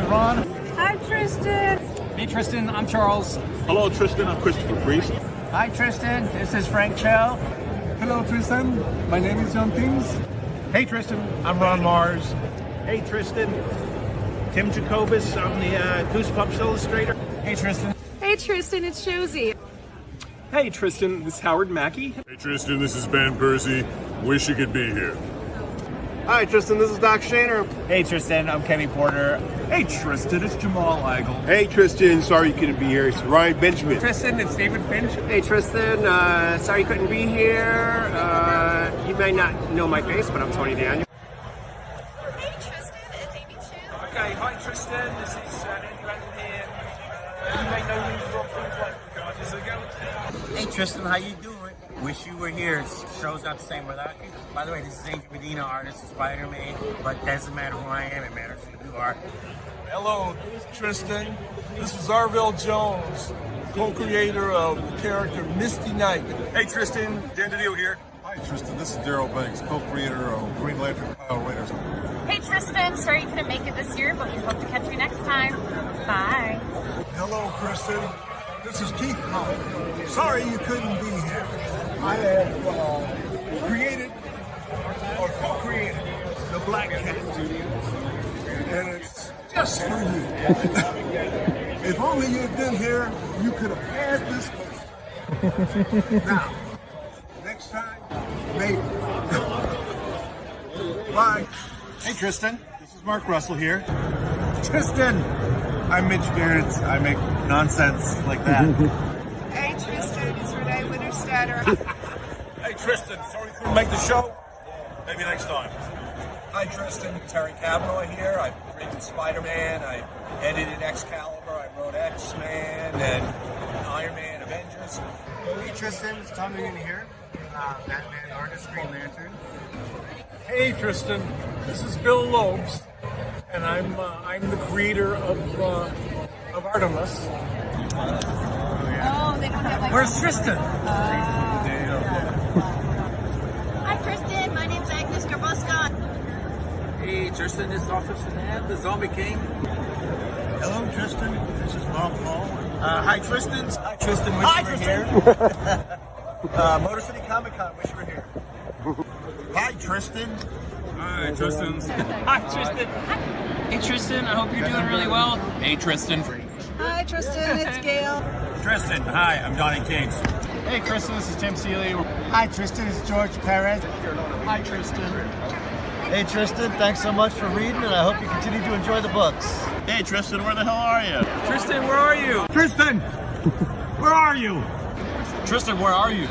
Ron. Hi, Tristan. Hey, Tristan. I'm Charles. Hello, Tristan. I'm Christopher Priest. Hi, Tristan. This is Frank Cho. Hello, Tristan. My name is John Things. Hey, Tristan. I'm Ron Mars. Hey, Tristan. Tim Jacobus. I'm the Goosebumps illustrator. Hey, Tristan. Hey, Tristan. It's Josie. Hey, Tristan. This is Howard Mackey. Hey Tristan, this is Ben Percy. Wish you could be here. Hi, Tristan. This is Doc Shaner. Hey, Tristan. I'm Kenny Porter. Hey, Tristan. It's Jamal Eichel. Hey, Tristan. Sorry you couldn't be here. It's Ryan Benjamin. Tristan, it's David Finch. Hey Tristan, sorry you couldn't be here. You may not know my face, but I'm Tony Daniel. Hey, Tristan. It's Amy Chu. Okay, hi, Tristan. This is Andy Brandon here. You may know me from things like Guardians of the Galaxy. Hey Tristan, how you doing? Wish you were here. Show's not the same without you. By the way, this is Angel Medina, artist of Spider-Man, but doesn't matter who I am, it matters who you are. Hello, Tristan. This is Arvell Jones, co-creator of the character Misty Knight. Hey Tristan, Dan DiDio here. Hi Tristan, this is Daryl Banks, co-creator of Green Lantern Kyle Raiders. Hey, Tristan. Sorry you couldn't make it this year, but we hope to catch you next time. Bye. Hello, Kristen. This is Keith Howard. Sorry you couldn't be here. I have created or co-created the Black Cat, and it's just for you. If only you had been here, you could have had this book. Now, next time, maybe. Bye. Hey, Tristan. This is Mark Russell here. Tristan. I'm Mitch Garrett. I make nonsense like that. Hey, Tristan. It's Renee Winterstetter. Hey Tristan, sorry couldn't make the show. Maybe next time. Hi, Tristan. Terry Cavanaugh here. I created Spider-Man. I edited Excalibur. I wrote X-Men and Iron Man, Avengers. Hey Tristan, it's Tommy in here. Batman artist, Green Lantern. Hey, Tristan. This is Bill Lopes, and I'm the creator of Artemis. Oh, they don't have like. Where's Tristan? Hi, Tristan. My name's Agnes Garbusca. Hey, Tristan. This is Officer Ned, the Zombie King. Hello, Tristan. This is Mark Paul. Hi, Tristan. Hi, Tristan. Wish Hi, you were Tristan. here. Motor City Comic Con. Wish you were here. Hi, Tristan. Hi Tristan. Hi, Tristan. Hey, Tristan. I hope you're doing really well. Hey, Tristan. Hi, Tristan. It's Gail. Tristan. Hi, I'm Donnie Cates. Hey, Tristan. This is Tim Seeley. Hi, Tristan. It's George Perez. Hi, Tristan. Hey, Tristan. Thanks so much for reading, and I hope you continue to enjoy the books. Hey, Tristan. Where the hell are you? Tristan, where are you? Tristan, where are you? Tristan, where are you?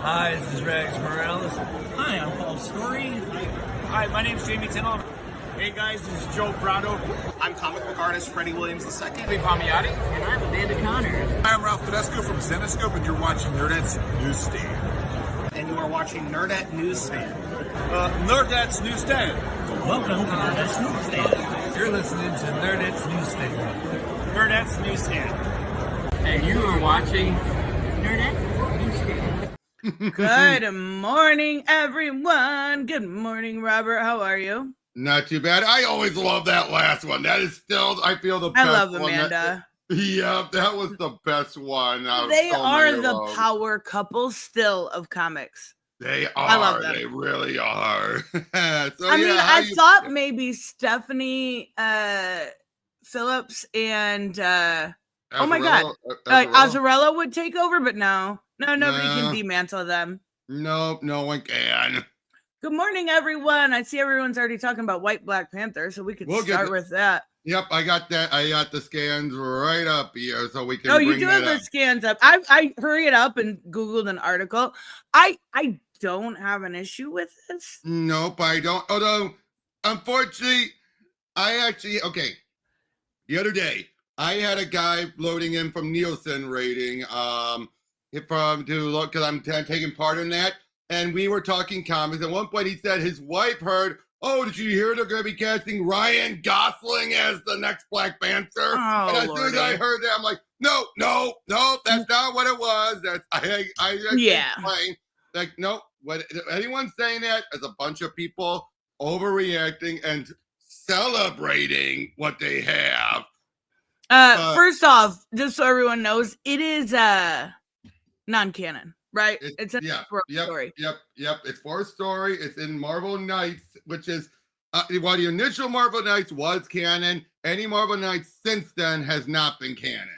Hi, this is Rex Morales. Hi, I'm Paul Story. Hi, my name's Jamie Tennell. Hey, guys. This is Joe Prado. I'm comic book artist Freddie Williams II. Lee Palmiotti. And I'm Amanda Connor. I'm Ralph Tedesco from Zenescope and you're watching Nerdette's Newsstand. And you are watching Nerdette Newsstand. Nerdette's Newsstand. Welcome to Nerdette's Newsstand. You're listening to Nerdette's Newsstand. Nerdette's Newsstand. And you are watching Nerdette Newsstand. Good morning, everyone. Good morning, Robert. How are you? Not too bad. I always love that last one. That is still, I feel the best I love one. Amanda. Yeah, that was the best one. out of They so are many of the them. power couple still of comics. They are. I love them. They really are. So, I mean, yeah, how I you- thought maybe Stephanie Phillips and oh my God, Azarello would take over, but no, nobody can demantle them. Nope, no one can. Good morning, everyone. I see everyone's already talking about White Black Panther, so we could We'll get start to- with that. Yep, I got that. I got the scans right up here, so we can. Oh, you bring do that have the up. scans up. I hurried up and Googled an article. I don't have an issue with this. Nope, I don't. Although, unfortunately, okay. The other day, I had a guy loading in from Nielsen rating, because I'm taking part in that, and we were talking comics. At one point, he said his wife heard, "Oh, did you hear they're going to be casting Ryan Gosling as the next Black Panther?" Oh, and as soon as I heard that, I'm like, no, that's not what it was. That's I Yeah. explained. Like, no, what anyone saying that is a bunch of people overreacting and celebrating what they have. First off, just so everyone knows, it is non-canon, right? It's a story. Yep. It's for a story. It's in Marvel Knights, which is while the initial Marvel Knights was canon, any Marvel Knights since then has not been canon.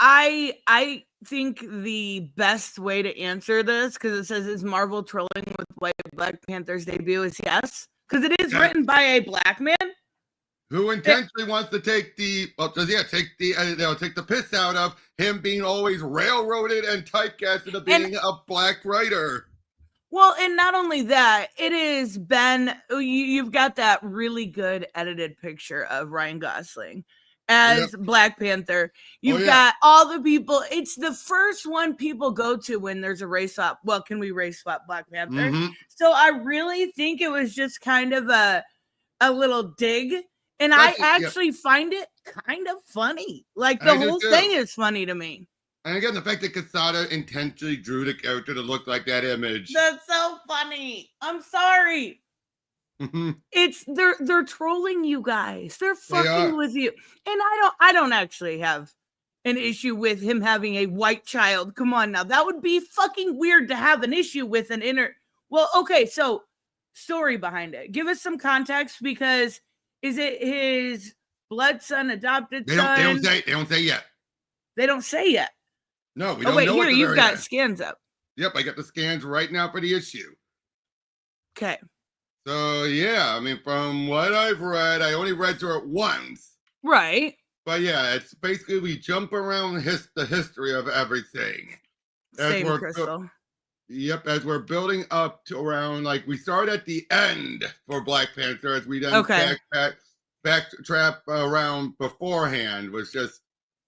I think the best way to answer this, because it says, is Marvel trolling with why Black Panther's debut, is yes. Because it is written by a black man who intentionally wants to take the take the piss out of him being always railroaded and typecasted of being a black writer. Well, and not only that, it is Ben. You've got that really good edited picture of Ryan Gosling as Black Panther. You've got all the people. It's the first one people go to when there's a race swap. Well, can we race swap Black Panther? Mm-hmm. So I really think it was just kind of a little dig. And I actually find it kind of funny. Like the whole thing is funny to me. And again, the fact that Quesada intentionally drew the character to look like that image. That's so funny. I'm sorry. It's they're trolling you guys. They're fucking with you. And I don't actually have an issue with him having a white child. Come on now. That would be fucking weird to have an issue with an Well, okay, so story behind it. Give us some context, because is it his blood son, adopted son? They don't say yet. They don't say yet. No, we don't know. Here, you've got scans up. Yep, I got the scans right now for the issue. Okay. So, yeah, I mean, from what I've read, I only read through it once. Right. But, yeah, it's basically we jump around the history of everything. Same, Crystal. Yep, as we're building up to around, like, we start at the end for Black Panther, as we then backtrack around beforehand, was just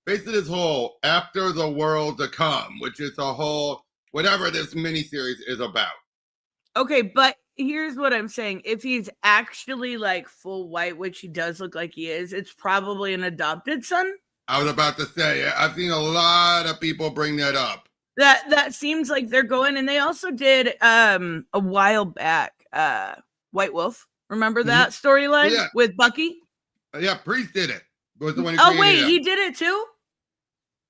basically this whole after the world to come, which is a whole, whatever this miniseries is about. Okay, but here's what I'm saying. If he's actually like full white, which he does look like he is, it's probably an adopted son. I was about to say, I've seen a lot of people bring that up. That seems like they're going, and they also did a while back, White Wolf. Remember that storyline with Bucky? Yeah, Priest did it. Was the one he did it too?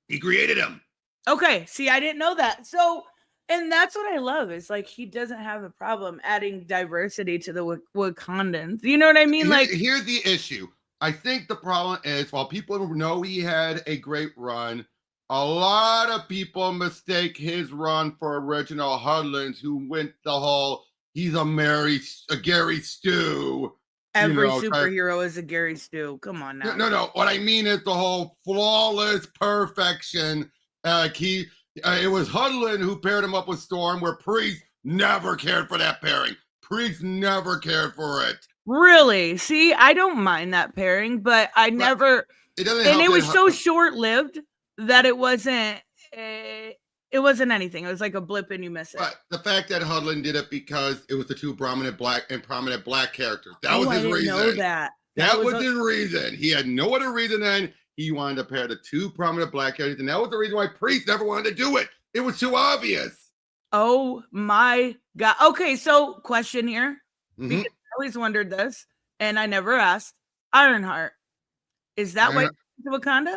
He created him. Okay, see, I didn't know that. So, and that's what I love, is like he doesn't have a problem adding diversity to the Wakandans. You know what I mean? Like, here's the issue. I think the problem is, while people know he had a great run, a lot of people mistake his run for original Hudlins, who went the whole, he's a Gary Stu. Every superhero is a Gary Stu. Come on now. No. What I mean is the whole flawless perfection. It was Hudlin who paired him up with Storm, where Priest never cared for that pairing. Priest never cared for it. Really? See, I don't mind that pairing, but I never. It was so short-lived that it wasn't anything. It was like a blip and you miss it. But the fact that Hudlin did it because it was the two prominent black characters. That was his reason. I didn't know that. That was his reason. He had no other reason then. He wanted to pair the two prominent black characters, and that was the reason why Priest never wanted to do it. It was too obvious. Oh my God. Okay, so question here. Because I always wondered this, and I never asked. Ironheart. Is that why she's Wakanda?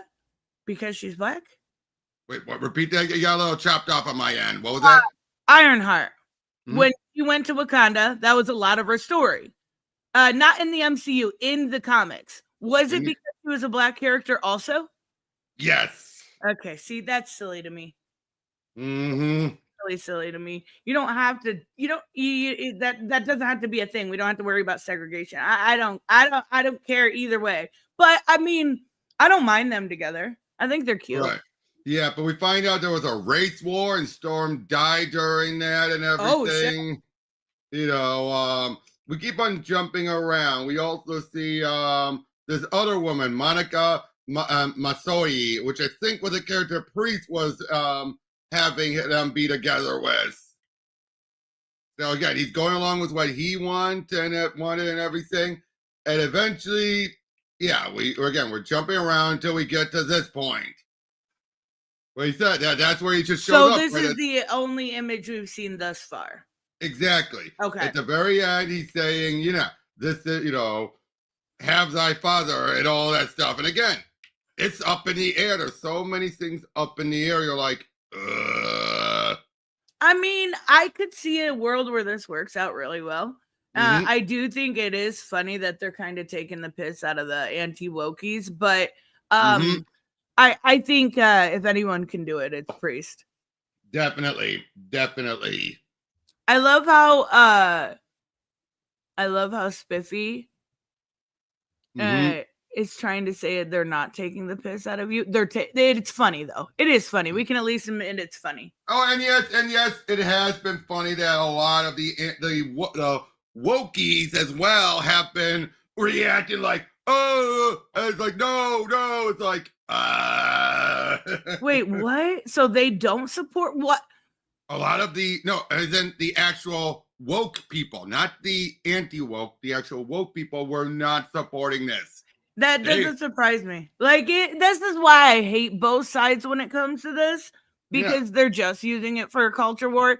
Because she's black? Wait, what? Repeat that. You got a little chopped off on my end. What was that? Ironheart. When she went to Wakanda, that was a lot of her story. Not in the MCU, in the comics. Was it because she was a black character also? Yes. Okay, see, that's silly to me. Mm-hmm. Really silly to me. You don't have to. That doesn't have to be a thing. We don't have to worry about segregation. I don't care either way. But I mean, I don't mind them together. I think they're cute. Right. Yeah, but we find out there was a race war and Storm died during that and everything. We keep on jumping around. We also see this other woman, Monica Masoi, which I think was a character Priest was having them be together with. So again, he's going along with what he wanted and everything. And eventually, we're jumping around until we get to this point. Well, he said that's where he just showed up. So this is the only image we've seen thus far. Exactly. Okay. At the very end, he's saying, this is, have thy father and all that stuff. And again, it's up in the air. There's so many things up in the air. You're like, I mean, I could see a world where this works out really well. I do think it is funny that they're kind of taking the piss out of the anti-wokies, but I think if anyone can do it, it's Priest. Definitely. I love how Spiffy is trying to say they're not taking the piss out of you. It's funny though. It is funny. We can at least admit it's funny. Oh, and yes, it has been funny that a lot of the wokies as well have been reacting like, oh, and it's like, no, it's like, Wait, what? So they don't support what? A lot of as in the actual woke people, not the anti-woke, the actual woke people were not supporting this. That doesn't surprise me. Like, this is why I hate both sides when it comes to this, because they're just using it for a culture war.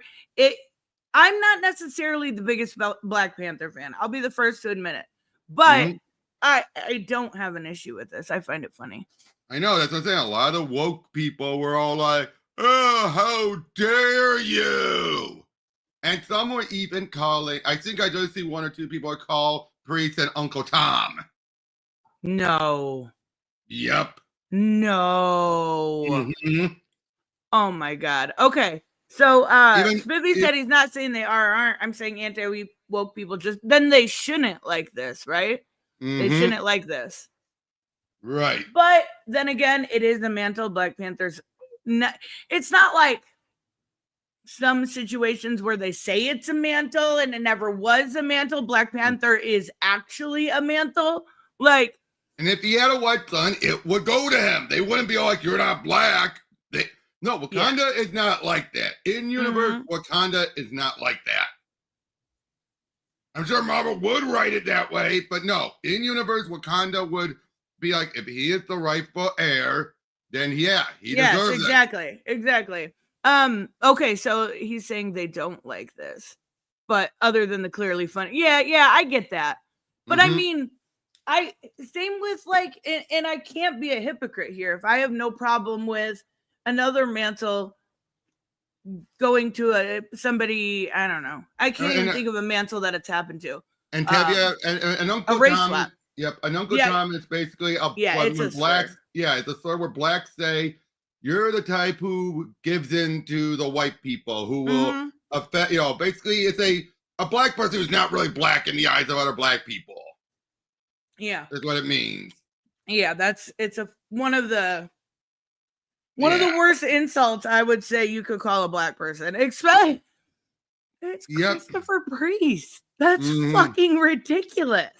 I'm not necessarily the biggest Black Panther fan. I'll be the first to admit it. But I don't have an issue with this. I find it funny. I know, that's what I'm saying. A lot of woke people were all like, oh, how dare you? And some were even calling, I think I just see one or two people call Priest and Uncle Tom. No. Yep. No. Oh my God. Okay. So Spiffy said he's not saying they aren't. I'm saying anti-woke people then they shouldn't like this, right? They shouldn't like this. Right. But then again, it is the mantle. Black Panthers. It's not like some situations where they say it's a mantle and it never was a mantle. Black Panther is actually a mantle. Like, and if he had a white son, it would go to him. They wouldn't be all like, you're not black. No, Wakanda is not like that. In universe, Wakanda is not like that. I'm sure Marvel would write it that way, but no. In universe, Wakanda would be like, if he is the rightful heir, then he deserves it. Exactly. Okay, so he's saying they don't like this, but other than the clearly funny, I get that. But I mean, same with like, and I can't be a hypocrite here. If I have no problem with another mantle going to somebody, I don't know. I can't even think of a mantle that it's happened to. And Tevye, and Uncle Tom. Yep, an Uncle Tom is basically it's a black. sword. Yeah, it's a sword where blacks say, you're the type who gives in to the white people, who will affect, basically it's a black person who's not really black in the eyes of other black people. Yeah. That's what it means. Yeah, it's one of the worst insults I would say you could call a black person. Especially it's Christopher Priest. That's fucking ridiculous.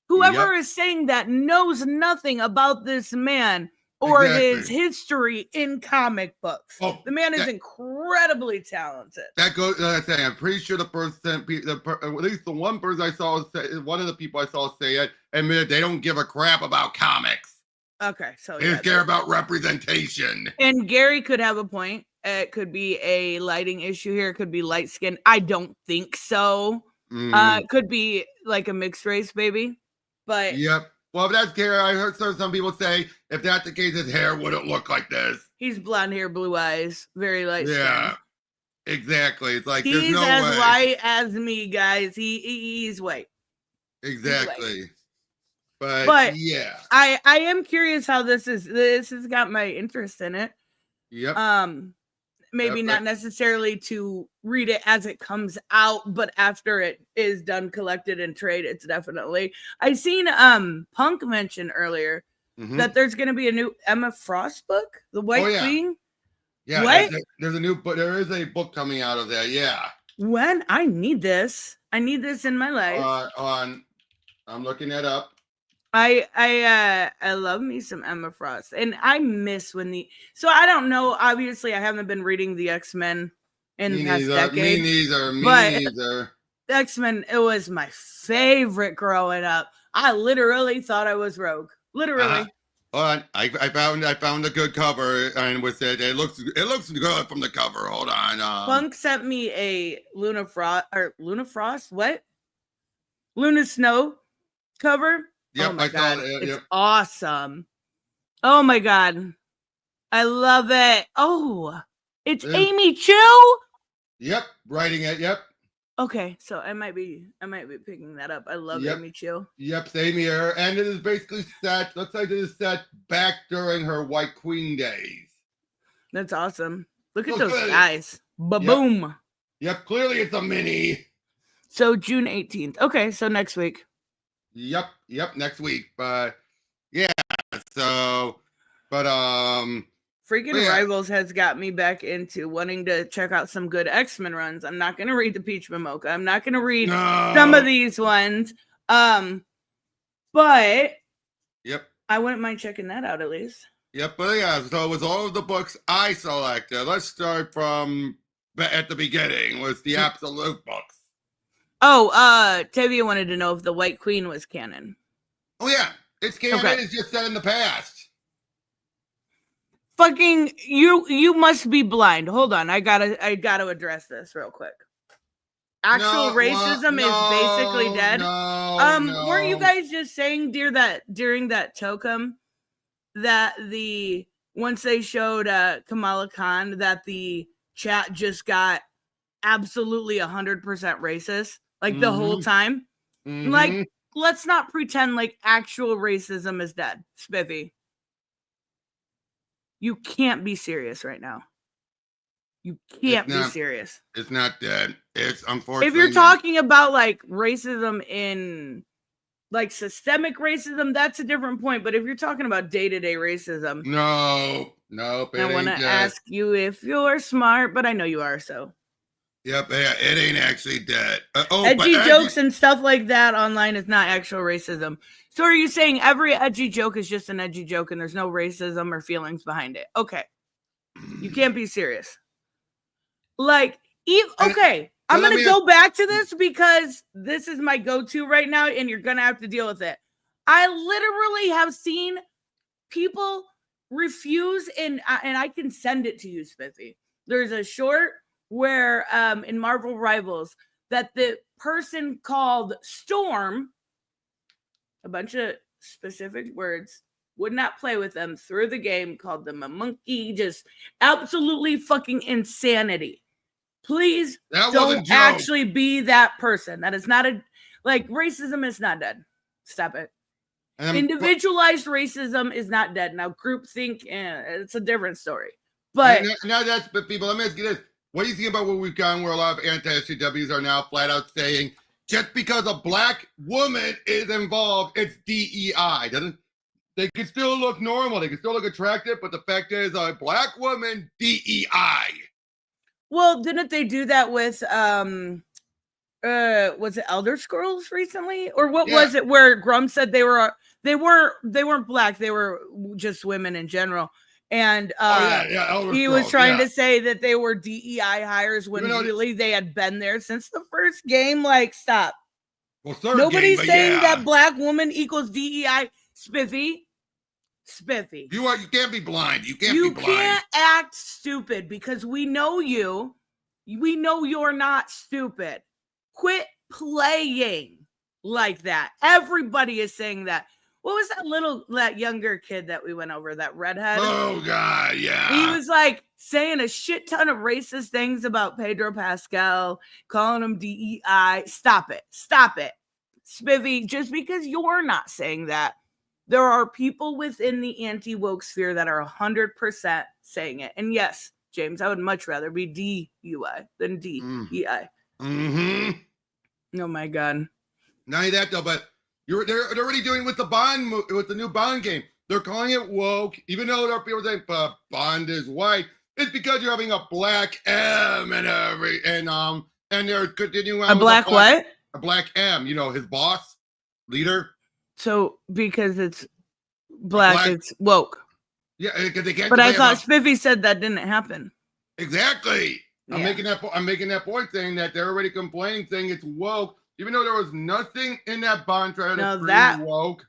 Whoever is saying that knows nothing about this man or his history in comic books. The man is incredibly talented. That goes. I'm pretty sure the person, at least the one person I saw, one of the people I saw say it, admitted they don't give a crap about comics. Okay, so they just care about representation. And Gary could have a point. It could be a lighting issue here. It could be light skin. I don't think so. It could be like a mixed race baby. But well, if that's Gary, I heard some people say if that's the case, his hair wouldn't look like this. He's blonde hair, blue eyes, very light skin. Yeah, exactly. It's like he's there's no as way. white as me, guys. He's white. Exactly. He's white. But yeah, I am curious how this has got my interest in it. Yep. Maybe not necessarily to read it as it comes out, but after it is done, collected, and trade, it's definitely. I seen Punk mention earlier that there's going to be a new Emma Frost book, The White Queen. Yeah, what? There's a new book. There is a book coming out of that. Yeah. When? I need this. I need this in my life. I'm looking that up. I love me some Emma Frost, and I miss so I don't know. Obviously, I haven't been reading the X-Men in the past decade. Me neither. X-Men, it was my favorite growing up. I literally thought I was Rogue. Literally. Hold on. I found a good cover, and with it, it looks good from the cover. Hold on. Punk sent me a Luna Frost. What? Luna Snow cover. Yep, Oh my I saw god, it. it's Yep. awesome. Oh my god, I love it. Oh, it's Amy Chu. Yep, writing it. Yep. Okay, so I might be picking that up. I love Amy Chu. Yep, same here. And it is basically set. Looks like it is set back during her White Queen days. That's awesome. Look at So those good. guys. Ba-boom. Yep, clearly it's a mini. So June 18th. Okay, so next week. Yep, next week. But yeah, so Freaking Rivals has got me back into wanting to check out some good X-Men runs. I'm not gonna read the Peach Momoka. I'm not gonna read some of these ones. But yep, I wouldn't mind checking that out at least. Yep, but yeah, so with all of the books I selected, let's start from at the beginning with the Absolute books. Oh, Tevia wanted to know if the White Queen was canon. Oh yeah, it's canon. Okay. It's just set in the past. Fucking you must be blind. Hold on, I gotta address this real quick. Actual racism is basically dead. Weren't you guys just saying during that token that once they showed Kamala Khan that the chat just got absolutely 100% racist like the whole time? Like, let's not pretend like actual racism is dead, Spiffy. You can't be serious right now. You can't be serious. It's not dead. It's unfortunately. If you're talking about like racism in like systemic racism, that's a different point. But if you're talking about day-to-day racism, nope. I want to ask you if you're smart, but I know you are. So. Yep, yeah, it ain't actually dead. Edgy jokes and stuff like that online is not actual racism. So are you saying every edgy joke is just an edgy joke and there's no racism or feelings behind it? Okay. You can't be serious. Like, okay, I'm going to go back to this because this is my go-to right now and you're going to have to deal with it. I literally have seen people refuse and I can send it to you, Spiffy. There's a short where in Marvel Rivals that the person called Storm, a bunch of specific words, would not play with them through the game, called them a monkey, just absolutely fucking insanity. Please don't actually be that person. That is not racism is not dead. Stop it. Individualized racism is not dead. Now groupthink, it's a different story. But people, let me ask you this. What do you think about what we've gotten where a lot of anti-SJWs are now flat out saying just because a black woman is involved, it's DEI? They can still look normal, they can still look attractive, but the fact is a black woman, DEI. Well, didn't they do that with was it Elder Scrolls recently? Or what was it where Grum said they weren't black, they were just women in general. And he was trying to say that they were DEI hires when really they had been there since the first game. Like, stop. Well, nobody's saying that black woman equals DEI. Spiffy. You can't be blind. You can't be blind. You can't act stupid because we know you. We know you're not stupid. Quit playing like that. Everybody is saying that. What was that younger kid that we went over, that redhead? Oh, God, yeah. He was like saying a shit ton of racist things about Pedro Pascal, calling him DEI. Stop it. Spivvy, just because you're not saying that, there are people within the anti-woke sphere that are 100% saying it. And yes, James, I would much rather be DUI than DEI. Oh, my God. Not only that, though, but they're already doing with the new Bond game. They're calling it woke, even though there are people saying Bond is white. It's because you're having a black M and they're continuing a black what? A black M. You know, his boss, leader. So because it's black, it's woke. Yeah, because they can't. But I thought Spiffy said that didn't happen. Exactly. Yeah. I'm making that point, saying that they're already complaining, saying it's woke. Even though there was nothing in that Bond trailer that woke.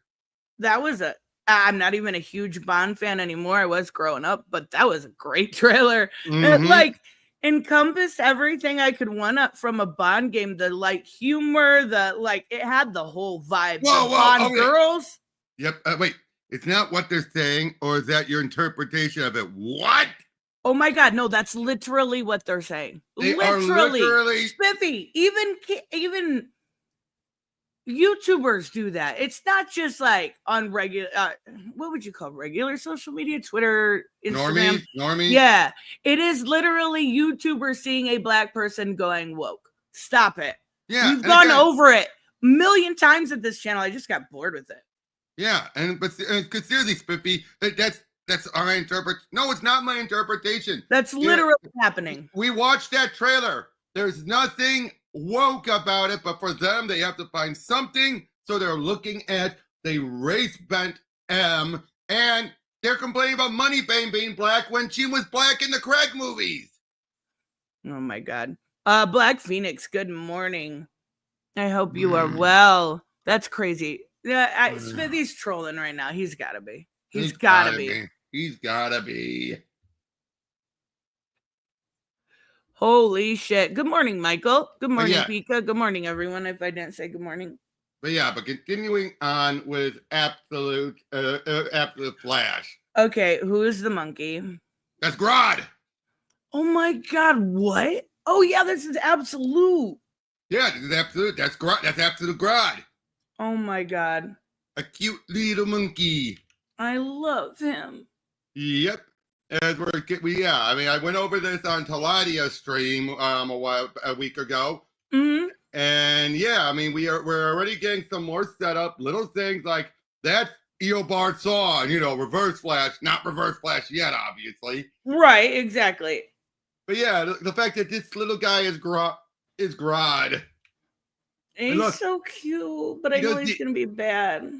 That was I'm not even a huge Bond fan anymore. I was growing up, but that was a great trailer. Like, encompassed everything I could want up from a Bond game. The light humor, it had the whole vibe. Whoa, the whoa, Bond okay. girls. Yep. Wait, it's not what they're saying, or is that your interpretation of it? What? Oh my God, no, that's literally what they're saying. They are literally Spiffy. Even YouTubers do that. It's not just like on regular, what would you call regular social media? Twitter, Instagram. Normie. Yeah, it is literally YouTubers seeing a black person going woke. Stop it. Yeah, We've gone over it a million times at this channel. I just got bored with it. Yeah, but seriously, Spiffy, that's our interpretation. No, it's not my interpretation. That's literally happening. We watched that trailer. There's nothing woke about it, but for them, they have to find something. So they're looking at the race-bent M, and they're complaining about Moneypenny being black when she was black in the Craig movies. Oh my God. Black Phoenix, good morning. I hope you are well. That's crazy. Yeah, Smithy's trolling right now. He's got to be. He's got to be. He's got to be. Holy shit. Good morning, Michael. Good morning, yeah. Pika. Good morning, everyone, if I didn't say good morning. But continuing on with Absolute Flash. Okay, who is the monkey? That's Grodd. Oh my God, what? Oh yeah, this is Absolute. Yeah, this is Absolute. That's Grodd. That's Absolute Grodd. Oh my God. A cute little monkey. I love him. Yep. As I went over this on Taladia stream a week ago. Mm-hmm. And we're already getting some more setup, little things like that Eobard saw, and Reverse Flash, not Reverse Flash yet, obviously. Right, exactly. But yeah, the fact that this little guy is Grodd. He's so cute, but I know he's gonna be bad.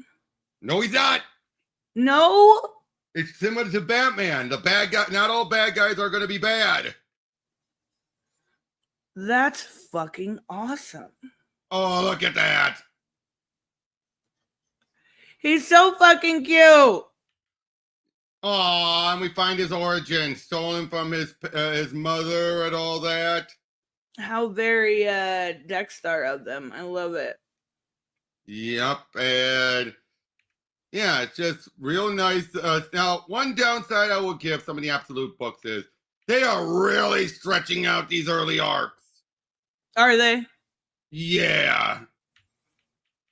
No, he's not. No. It's similar to Batman. The bad guy, not all bad guys are going to be bad. That's fucking awesome. Oh, look at that. He's so fucking cute. Oh, and we find his origin, stolen from his mother and all that. How very Dexter of them. I love it. Yep, and yeah, it's just real nice. Now, one downside I will give some of the Absolute books is they are really stretching out these early arcs. Are they? Yeah.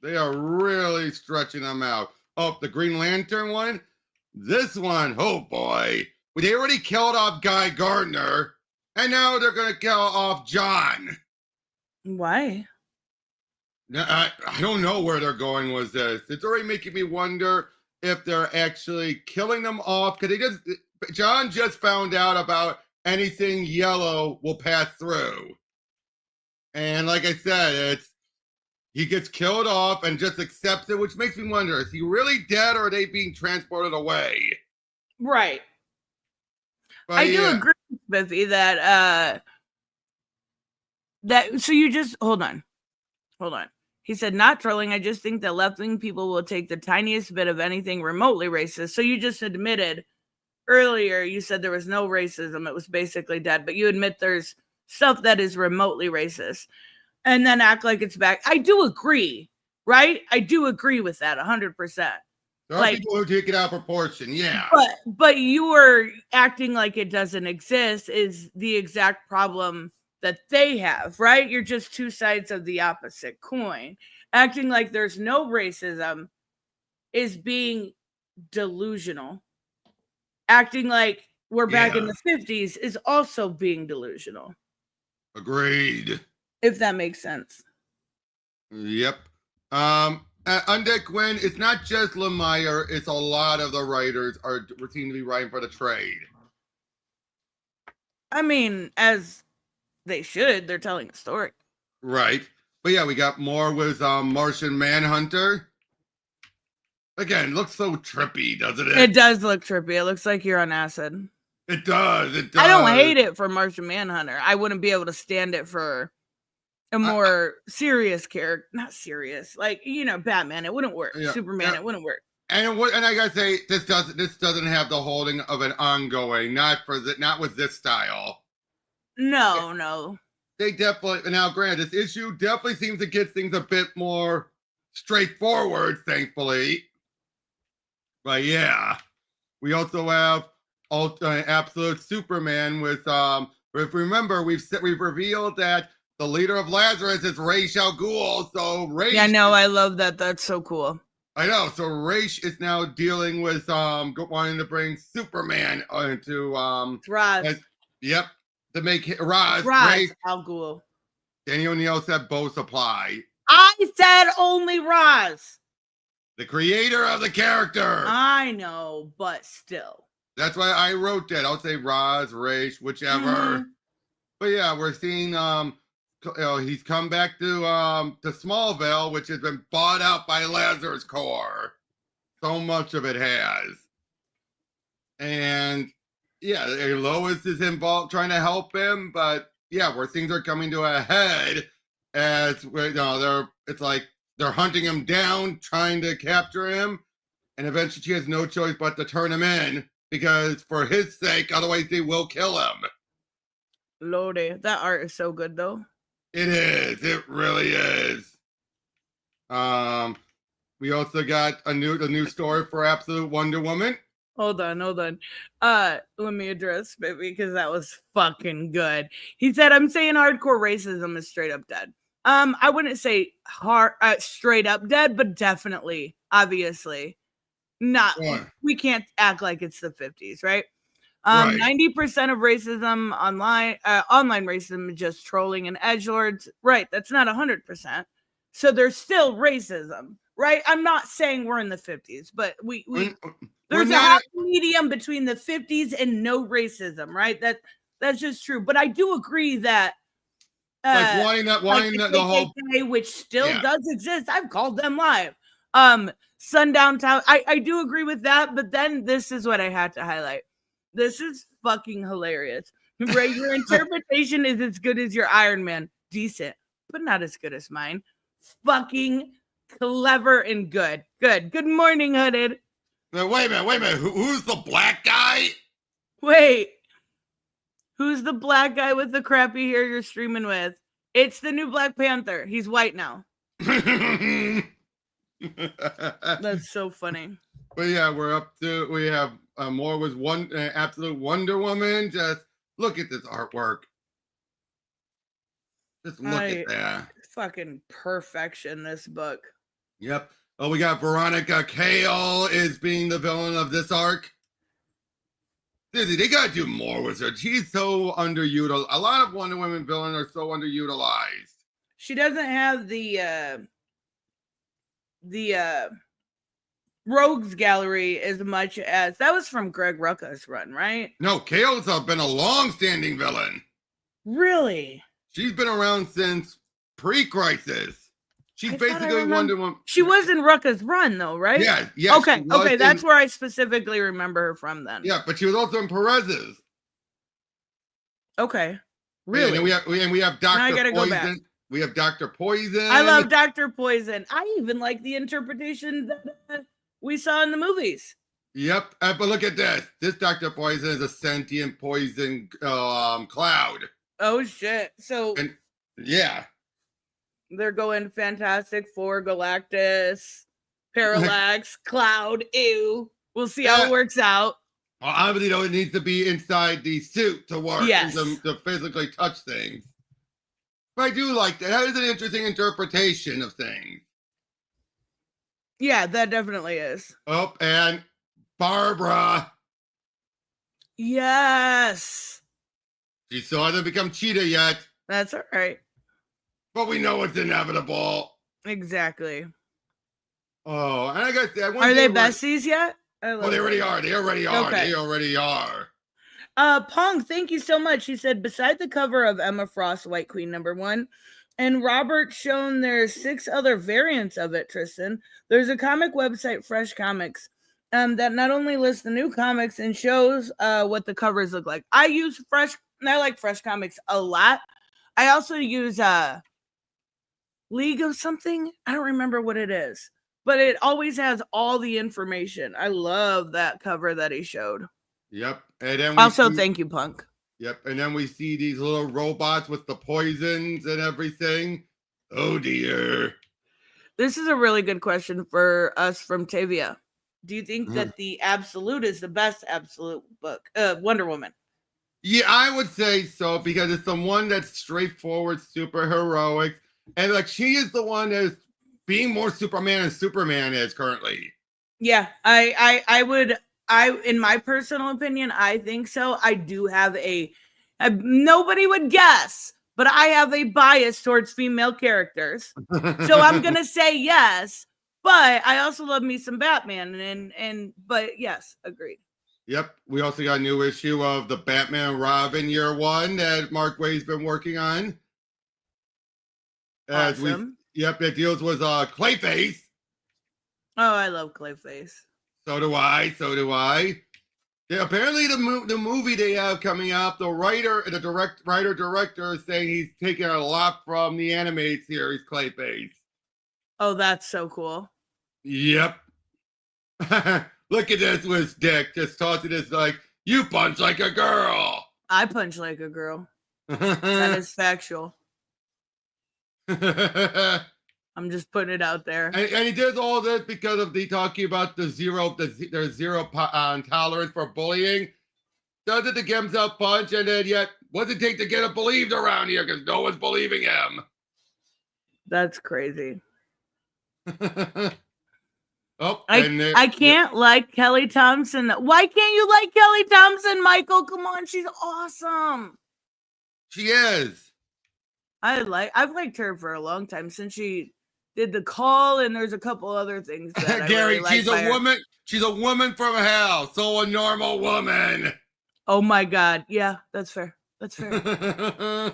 They are really stretching them out. Oh, the Green Lantern one? This one, oh boy. They already killed off Guy Gardner, and now they're going to kill off John. Why? I don't know where they're going with this. It's already making me wonder if they're actually killing them off, because John just found out about anything yellow will pass through. And like I said, he gets killed off and just accepts it, which makes me wonder, is he really dead or are they being transported away? Right. But I do agree with Biffy that so you just hold on. He said, not trolling. I just think that left-wing people will take the tiniest bit of anything remotely racist. So you just admitted earlier, you said there was no racism. It was basically dead. But you admit there's stuff that is remotely racist and then act like it's back. I do agree, right? I do agree with that 100%. There are people who take it out of proportion, yeah. But you are acting like it doesn't exist is the exact problem that they have, right? You're just two sides of the opposite coin. Acting like there's no racism is being delusional. Acting like we're back in the 50s is also being delusional. Agreed. If that makes sense. Yep. Undead Quinn, it's not just Lemire, it's a lot of the writers seem to be writing for the trade. I mean, as they should. They're telling a story. Right. But yeah, we got more with Martian Manhunter. Again, looks so trippy, doesn't it? It does look trippy. It looks like you're on acid. It does. It does. I don't hate it for Martian Manhunter. I wouldn't be able to stand it for a more serious character. Not serious. Like, Batman. It wouldn't work. Yeah, Superman. It wouldn't work. And I gotta say, this doesn't have the holding of an ongoing. Not with this style. No. They definitely, now granted, this issue definitely seems to get things a bit more straightforward, thankfully. But yeah, we also have Absolute Superman with if remember we've revealed that the leader of Lazarus is Ra's al Ghul. So Ra's, Yeah, no, I love that. That's so cool. I know. So Ra's is now dealing with wanting to bring Superman into Ra's. Yep, to make Ra's al Ghul. Danny O'Neill said Bo Supply. I said only Ra's. The creator of the character. I know, but still. That's why I wrote that. I'll say Ra's, whichever. Mm-hmm. But yeah, we're seeing he's come back to Smallville, which has been bought out by Lazarus Corps. So much of it has. And yeah, Lois is involved trying to help him, but yeah, where things are coming to a head as it's like they're hunting him down, trying to capture him, and eventually she has no choice but to turn him in because for his sake, otherwise they will kill him. Lordy, that art is so good though. It is. It really is. We also got a new story for Absolute Wonder Woman. Hold on. Let me address baby because that was fucking good. He said, "I'm saying hardcore racism is straight up dead." I wouldn't say straight up dead, but definitely, obviously, not. Sure. We can't act like it's the 50s, right? Right. 90% of racism online racism is just trolling and edgelords. Right. That's not 100%. So there's still racism, right? I'm not saying we're in the 50s, but there's a happy medium between the 50s and no racism, right? That's just true. But I do agree that why not the whole KKK, which still does exist. I've called them live. Sundown Town. I do agree with that, but then this is what I had to highlight. This is fucking hilarious. Right? Your interpretation is as good as your Iron Man. Decent, but not as good as mine. Fucking clever and good. Good morning, Hooded. Now, wait a minute. Who's the black guy? Wait. Who's the black guy with the crappy hair you're streaming with? It's the new Black Panther. He's white now. That's so funny. But yeah, we have more with Absolute Wonder Woman. Just look at this artwork. Just look at that. Fucking perfection, this book. Yep. Oh, we got Veronica Cale is being the villain of this arc. Disney, they gotta do more with her. She's so underutilized. A lot of Wonder Woman villains are so underutilized. She doesn't have the Rogues Gallery as much as that was from Greg Rucka's run, right? No, Cale's been a long-standing villain. Really? She's been around since pre-Crisis. She's basically Wonder Woman. She was in Rucka's run, though, right? Yeah. Okay. That's where I specifically remember her from then. Yeah, but she was also in Perez's. Okay. Really? And we have Dr. Now I gotta Poison. go back. We have Dr. Poison. I love Dr. Poison. I even like the interpretation that we saw in the movies. Yep. But look at this. This Dr. Poison is a sentient poison cloud. Oh, shit. So, yeah. They're going Fantastic Four, Galactus, Parallax, Cloud. Ew. We'll see how it works out. Well, obviously, though, it needs to be inside the suit to work. Yes. To physically touch things. But I do like that. That is an interesting interpretation of things. Yeah, that definitely is. Oh, and Barbara. Yes. She still hasn't become Cheetah yet. That's all right. But we know it's inevitable. Exactly. Oh, and I got that. Are they besties yet? Well, they already are. They already are. Okay. They already are. Pong, thank you so much. He said, beside the cover of Emma Frost, White Queen #1, and Robert shown there's 6 other variants of it, Tristan. There's a comic website, Fresh Comics, that not only lists the new comics and shows what the covers look like. I like Fresh Comics a lot. I also use League of something. I don't remember what it is, but it always has all the information. I love that cover that he showed. Yep. And then also, thank you, Punk. Yep, and then we see these little robots with the poisons and everything. Oh dear. This is a really good question for us from Tavia. Do you think that the Absolute is the best Absolute book? Wonder Woman. Yeah, I would say so because it's the one that's straightforward, super heroic, and like she is the one that's being more Superman than Superman is currently. Yeah, in my personal opinion, I think so. I do have nobody would guess, but I have a bias towards female characters. So I'm going to say yes, but I also love me some Batman but yes, agreed. Yep, we also got a new issue of the Batman Robin Year One that Mark Waid's been working on. Awesome. It deals with Clayface. Oh, I love Clayface. So do I. Yeah, apparently the movie they have coming out, the director is saying he's taking a lot from the animated series Clayface. Oh, that's so cool. Yep. Look at this with Dick just tossing this like, you punch like a girl. I punch like a girl. That is factual. I'm just putting it out there. And he does all this because of the talking about their zero tolerance for bullying. Does it to get himself punched, and then yet, what's it take to get it believed around here? Because no one's believing him. That's crazy. I can't like Kelly Thompson. Why can't you like Kelly Thompson, Michael? Come on, she's awesome. She is. I've liked her for a long time since she did The Call, and there's a couple other things that Gary, I really she's a woman. She's a woman from hell, so a normal woman. Oh my God. Yeah, that's fair. That's fair.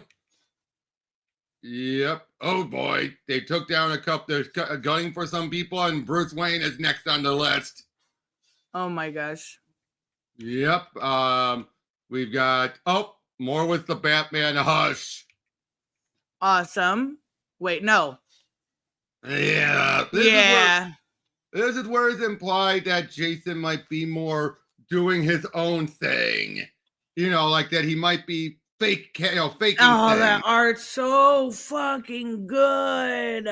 Yep. Oh boy, they took down a couple. They're gunning for some people, and Bruce Wayne is next on the list. Oh my gosh. Yep. We've got more with the Batman Hush. Awesome. Wait, no. Yeah. This is where it's implied that Jason might be more doing his own thing. Like that he might be faking. Oh, things. That art's so fucking good.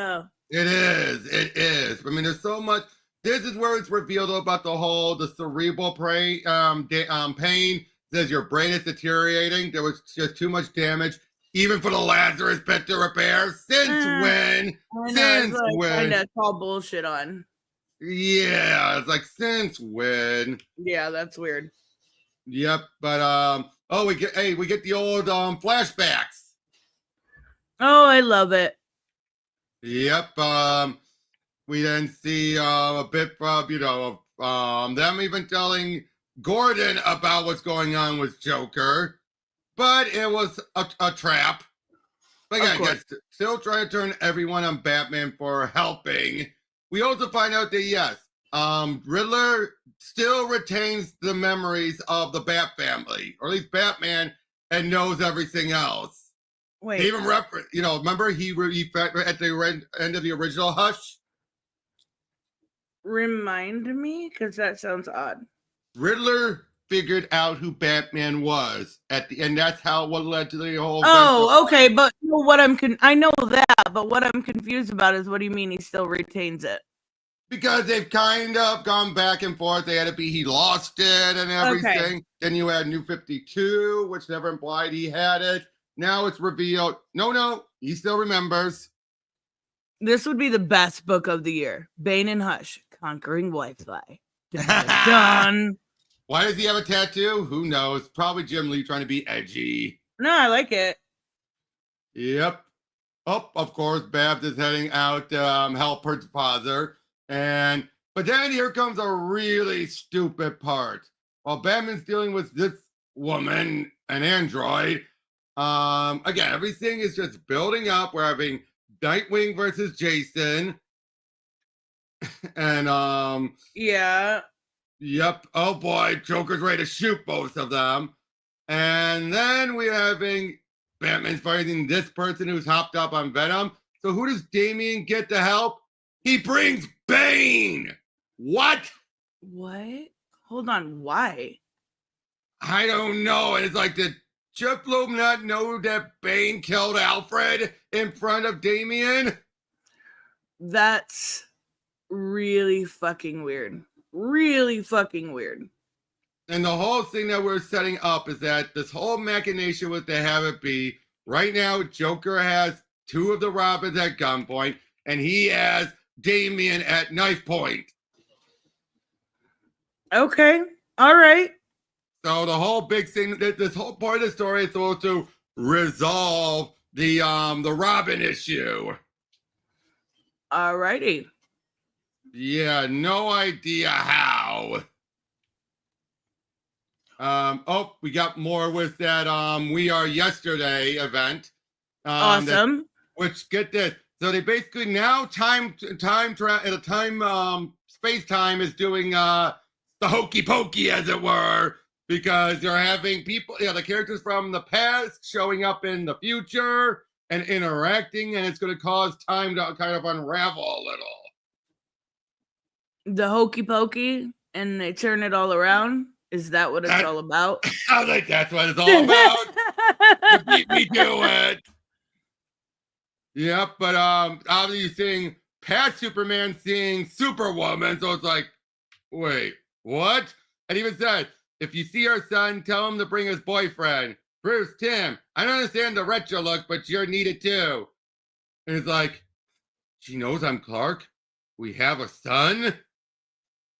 It is. I mean, there's so much. This is where it's revealed about the cerebral pain. Says your brain is deteriorating. There was just too much damage. Even for the Lazarus pit to repair. Since when? Trying to call bullshit on. Yeah, it's like since when? Yeah, that's weird. Yep, but we get the old flashbacks. Oh, I love it. Yep. We then see a bit of them even telling Gordon about what's going on with Joker. But it was a trap. But again, still trying to turn everyone on Batman for helping. We also find out that, yes, Riddler still retains the memories of the Bat family, or at least Batman, and knows everything else. Wait. He even remember he at the end of the original Hush? Remind me, because that sounds odd. Riddler figured out who Batman was at the end. That's what led to the whole. Oh, okay, but I know that, but what I'm confused about is what do you mean he still retains it? Because they've kind of gone back and forth. They had to be he lost it and everything. Okay. Then you had New 52, which never implied he had it. Now it's revealed. No, he still remembers. This would be the best book of the year. Bane and Hush, Conquering Whitefly. Done. Why does he have a tattoo? Who knows? Probably Jim Lee trying to be edgy. No, I like it. Yep. Oh, of course, Babs is heading out to help her father. But then here comes a really stupid part. While Batman's dealing with this woman, an android, again, everything is just building up. We're having Nightwing versus Jason. And yeah. Yep. Oh boy, Joker's ready to shoot both of them. And then we're having Batman's fighting this person who's hopped up on Venom. So who does Damian get to help? He brings Bane. What? What? Hold on. Why? I don't know. And it's like the Jeff Loeb not know that Bane killed Alfred in front of Damian? That's really fucking weird. Really fucking weird. And the whole thing that we're setting up is that this whole machination with the have it be, right now, Joker has two of the Robins at gunpoint, and he has Damian at knife point. Okay. All right. So the whole big thing, this whole part of the story is supposed to resolve the Robin issue. All righty. Yeah, no idea how. We got more with that We Are Yesterday event. Awesome. Which, get this. So they basically now space-time is doing the hokey pokey, as it were, because they're having people, the characters from the past showing up in the future and interacting, and it's going to cause time to kind of unravel a little. The hokey pokey, and they turn it all around. Is that what it's all about? I think that's what it's all about. You beat me to it. Yep, but obviously seeing past Superman seeing Superwoman, so it's like, wait, what? And even said, if you see our son, tell him to bring his boyfriend. Bruce, Tim, I don't understand the retro look, but you're needed too. And it's like, she knows I'm Clark. We have a son.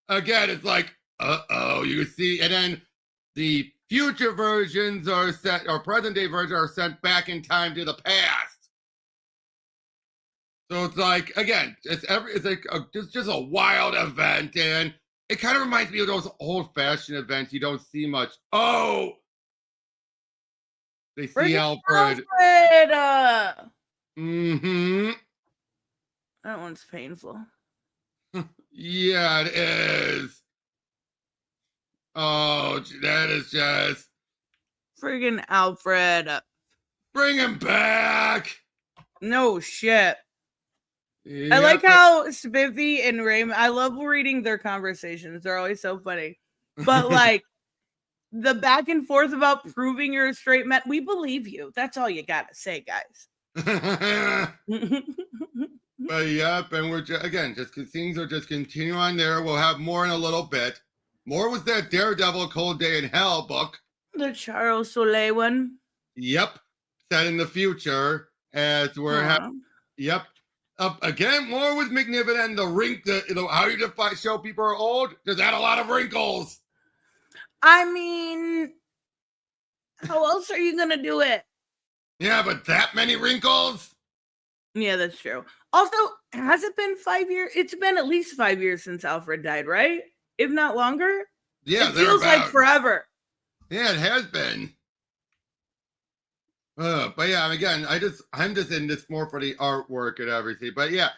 Again, it's like, uh-oh, you can see, and then the future versions are set, or present day versions are sent back in time to the past. So it's like, again, it's like just a wild event, and it kind of reminds me of those old-fashioned events you don't see much. Oh, they see Alfred. Mm-hmm. That one's painful. Yeah, it is. Oh, that is just friggin' Alfred. Bring him back. No shit. Yeah, I like how Spiffy and Raymond, I love reading their conversations. They're always so funny. But like the back and forth about proving you're a straight man, we believe you. That's all you got to say, guys. But yep, and we're things are just continuing on there. We'll have more in a little bit. More was that Daredevil Cold Day in Hell book. The Charles Soule one. Yep. Set in the future as we're having. Yep. Again, more with McNiven and the how you show people are old. Does that a lot of wrinkles? I mean, how else are you going to do it? Yeah, but that many wrinkles? Yeah, that's true. Also, has it been 5 years? It's been at least 5 years since Alfred died, right? If not longer. Yeah, it feels like forever. Yeah, it has been. But yeah, again, I'm just in this more for the artwork and everything. But yeah,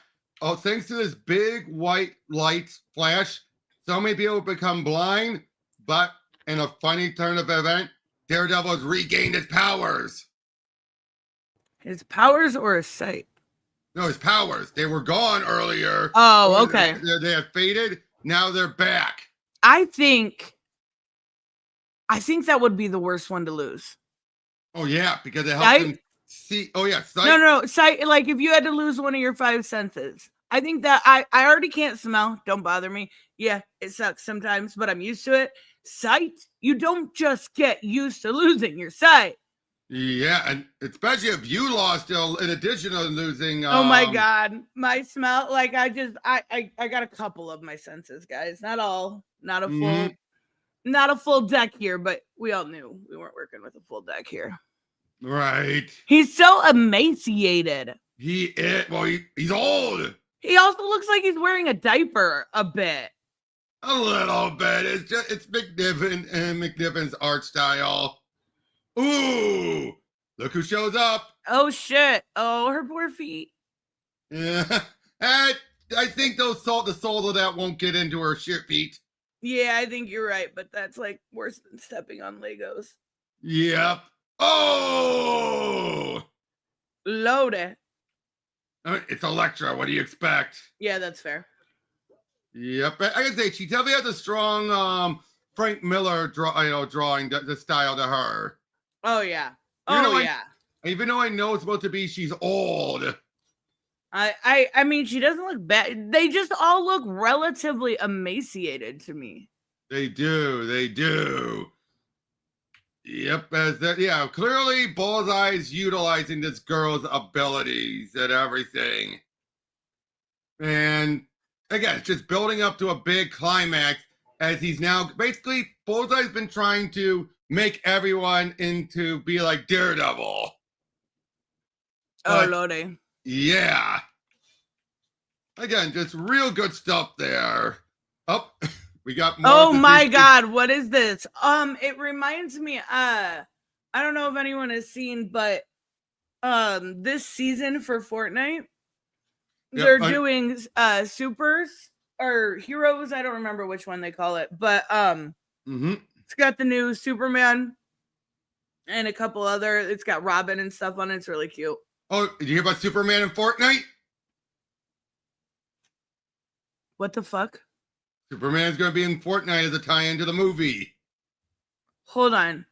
thanks to this big white light flash, so many people become blind. But in a funny turn of event, Daredevil has regained his powers. His powers or his sight? No, his powers. They were gone earlier. Oh, okay. They had faded. Now they're back. I think that would be the worst one to lose. Oh yeah, because it helps him see. Oh yeah, sight. No, sight. Like if you had to lose one of your five senses, I think that I already can't smell. Don't bother me. Yeah, it sucks sometimes, but I'm used to it. Sight, you don't just get used to losing your sight. Yeah, and especially if you lost in addition to losing. Oh my God, my smell. Like I got a couple of my senses, guys. Not all. Not a full. Not a full deck here, but we all knew we weren't working with a full deck here. Right. He's so emaciated. He is. Well, he's old. He also looks like he's wearing a diaper a bit. A little bit. It's McNiven and McNiven's art style. Ooh, look who shows up. Oh shit. Oh, her poor feet. Yeah. I think the soul of that won't get into her shit feet. Yeah, I think you're right, but that's like worse than stepping on Legos. Yep. Oh! Load it. It's Elektra. What do you expect? Yeah, that's fair. Yep. I can say she definitely has a strong Frank Miller drawing the style to her. Oh yeah. Even Oh though yeah. Even though I know it's supposed to be she's old. I mean, she doesn't look bad. They just all look relatively emaciated to me. They do. They do. Yep. As that, yeah. Clearly, Bullseye's utilizing this girl's abilities and everything. And again, it's just building up to a big climax as he's now basically Bullseye's been trying to make everyone into be like Daredevil. Oh lordy. Yeah. Again, just real good stuff there. Oh, we got more. Oh my god, what is this? It reminds me, I don't know if anyone has seen, but this season for Fortnite, they're doing supers or heroes. I don't remember which one they call it, but it's got the new Superman and a couple other. It's got Robin and stuff on it. It's really cute. Oh, did you hear about Superman in Fortnite? What the fuck? Superman's going to be in Fortnite as a tie-in to the movie. Hold on.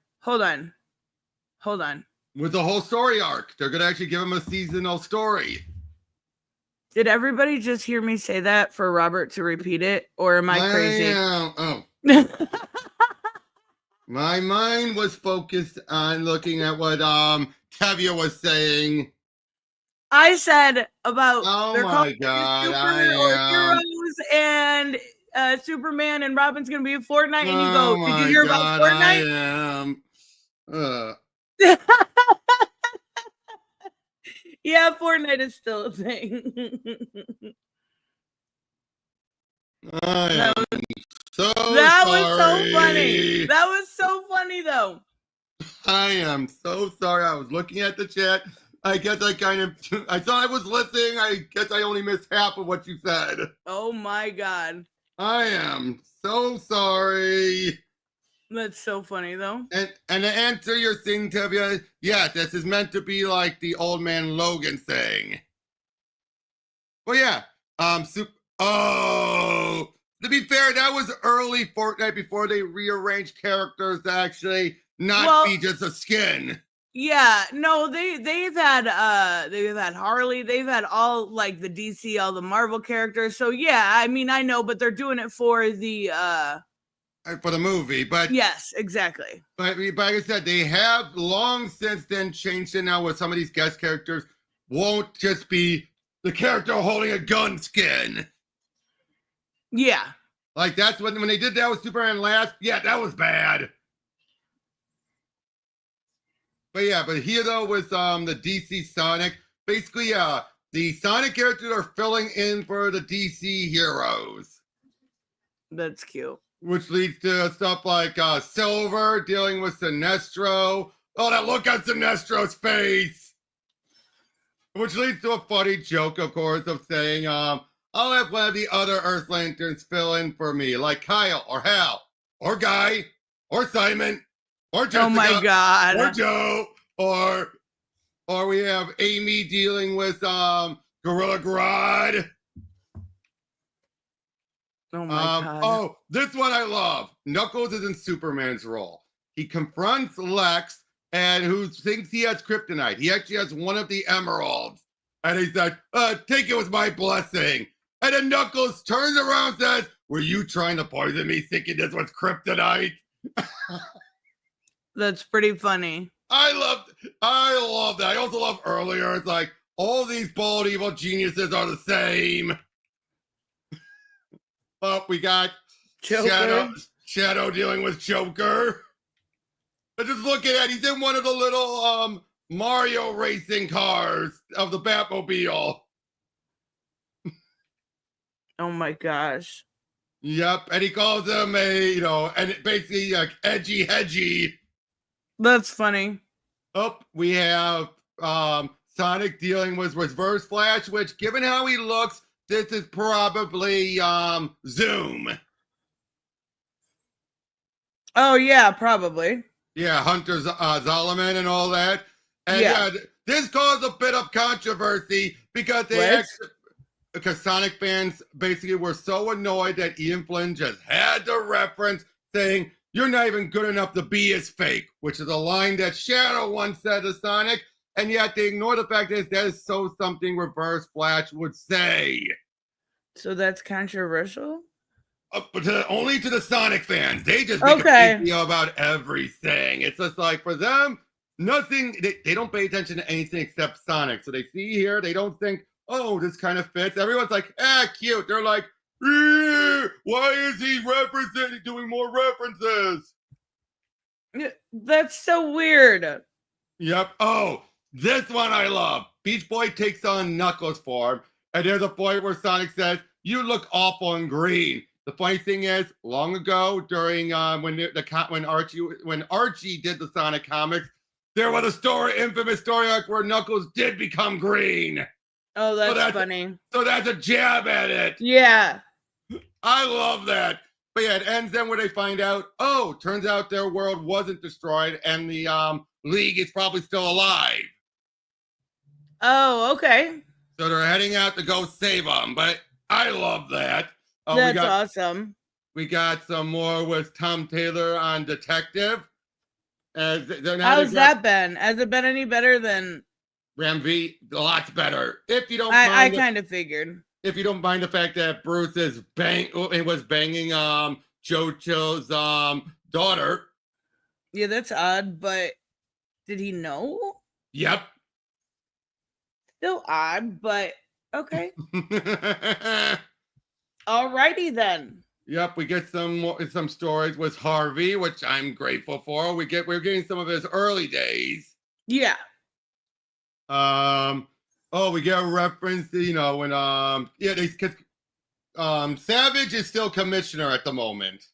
With the whole story arc. They're going to actually give him a seasonal story. Did everybody just hear me say that for Robert to repeat it? Or am I crazy? My mind was focused on looking at what Tevye was saying. I said about oh my god, heroes and Superman and Robin's gonna be in Fortnite, and you go, did you hear about Fortnite? Yeah, Fortnite is still a thing. That was so funny. That was so funny, though. I am so sorry. I was looking at the chat. I guess I thought I was listening. I guess I only missed half of what you said. Oh my god. I am so sorry. That's so funny, though. And to answer your thing, Tevye, yeah, this is meant to be like the Old Man Logan thing. Well, yeah. To be fair, that was early Fortnite before they rearranged characters to actually not be just a skin. Yeah, no, they've had Harley, they've had all like the DC, all the Marvel characters. So yeah, I mean, I know, but they're doing it for the movie, but yes, exactly. But like I said, they have long since then changed it now, where some of these guest characters won't just be the character holding a gun skin. Yeah, like that's when they did that with Superman last. Yeah, that was bad. But here though with the DC Sonic, basically the Sonic characters are filling in for the DC heroes. That's cute. Which leads to stuff like Silver dealing with Sinestro. Oh, that look on Sinestro's face! Which leads to a funny joke, of course, of saying, I'll have one of the other Earth Lanterns fill in for me, like Kyle or Hal or Guy or Simon or Jessica. Oh my god. Or Joe. Or we have Amy dealing with Gorilla Grodd. Oh my god. Oh, this one I love. Knuckles is in Superman's role. He confronts Lex, and who thinks he has kryptonite. He actually has one of the emeralds. And he's like, take it with my blessing. And then Knuckles turns around and says, were you trying to poison me thinking this was kryptonite? That's pretty funny. I love that. I also love earlier, it's like, all these bald evil geniuses are the same. Oh, we got Shadow dealing with Joker. But just looking at, he's in one of the little Mario racing cars of the Batmobile. Oh my gosh. Yep, and he calls him and basically like edgy hedgy. That's funny. Oh, we have Sonic dealing with Reverse Flash, which given how he looks, this is probably Zoom. Oh yeah, probably. Yeah, Hunter Zolomon and all that. And yeah, this caused a bit of controversy because because Sonic fans basically were so annoyed that Ian Flynn just had to reference saying, you're not even good enough to be as fake, which is a line that Shadow once said to Sonic, and yet they ignore the fact that that is so something Reverse Flash would say. So that's controversial? But only to the Sonic fans. They just make a big deal about everything. It's just like, for them, nothing, they don't pay attention to anything except Sonic. So they see here, they don't think, oh, this kind of fits. Everyone's like, cute. They're like, why is he doing more references? That's so weird. Yep. Oh, this one I love. Beach Boy takes on Knuckles form, and there's a point where Sonic says, "You look awful in green." The funny thing is, long ago, during when Archie did the Sonic comics, there was a infamous story arc where Knuckles did become green. Oh, that's funny. So that's a jab at it. Yeah. I love that. But yeah, it ends then where they find out, oh, turns out their world wasn't destroyed and the League is probably still alive. Oh, okay. So they're heading out to go save them. But I love that. That's awesome. We got some more with Tom Taylor on Detective. How's that been? Has it been any better than Ram V? Lots better. If you don't I kind of figured. If you don't mind the fact that Bruce was banging Joe Chill's daughter. Yeah, that's odd, but did he know? Yep. Still odd, but okay. Alrighty then. Yep, we get some stories with Harvey, which I'm grateful for. We're getting some of his early days. Yeah. Oh, we get a reference to, when Savage is still commissioner at the moment.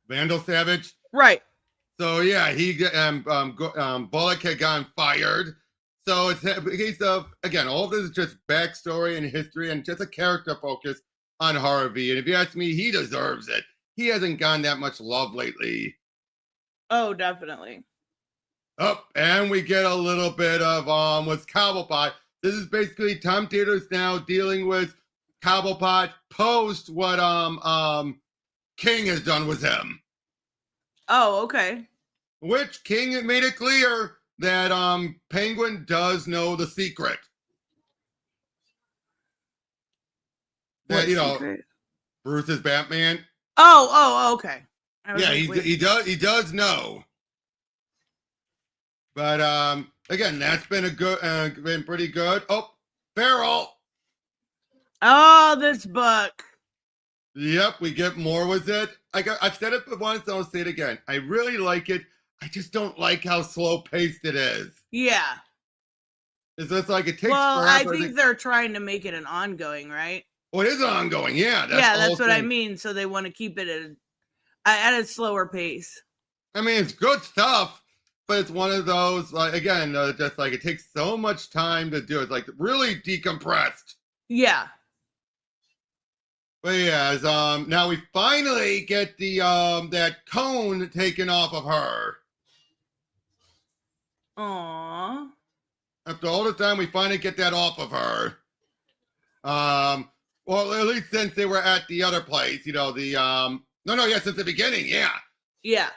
Vandal Savage. Right. So yeah, Bullock had gotten fired. So it's a case of, again, all of this is just backstory and history and just a character focus on Harvey. And if you ask me, he deserves it. He hasn't gotten that much love lately. Oh, definitely. Oh, and we get a little bit of with Cobblepot. This is basically Tom Taylor's now dealing with Cobblepot post what King has done with him. Oh, okay. Which King made it clear that Penguin does know the secret. That secret? Bruce is Batman. Oh, okay. Yeah, he does know. But again, that's been been pretty good. Oh, Feral. Oh, this book. Yep, we get more with it. I've said it once, I'll say it again. I really like it. I just don't like how slow paced it is. Yeah. It's just like it takes forever. I think they're trying to make it an ongoing, right? Oh, it is ongoing. Yeah. That's what I mean. So they want to keep it at a slower pace. I mean, it's good stuff. But it's one of those, like, again, just like it takes so much time to do it, like really decompressed. Yeah. But yeah, now we finally get the that cone taken off of her. Aww. After all the time, we finally get that off of her. Well, at least since they were at the other place, since the beginning, yeah. Yeah.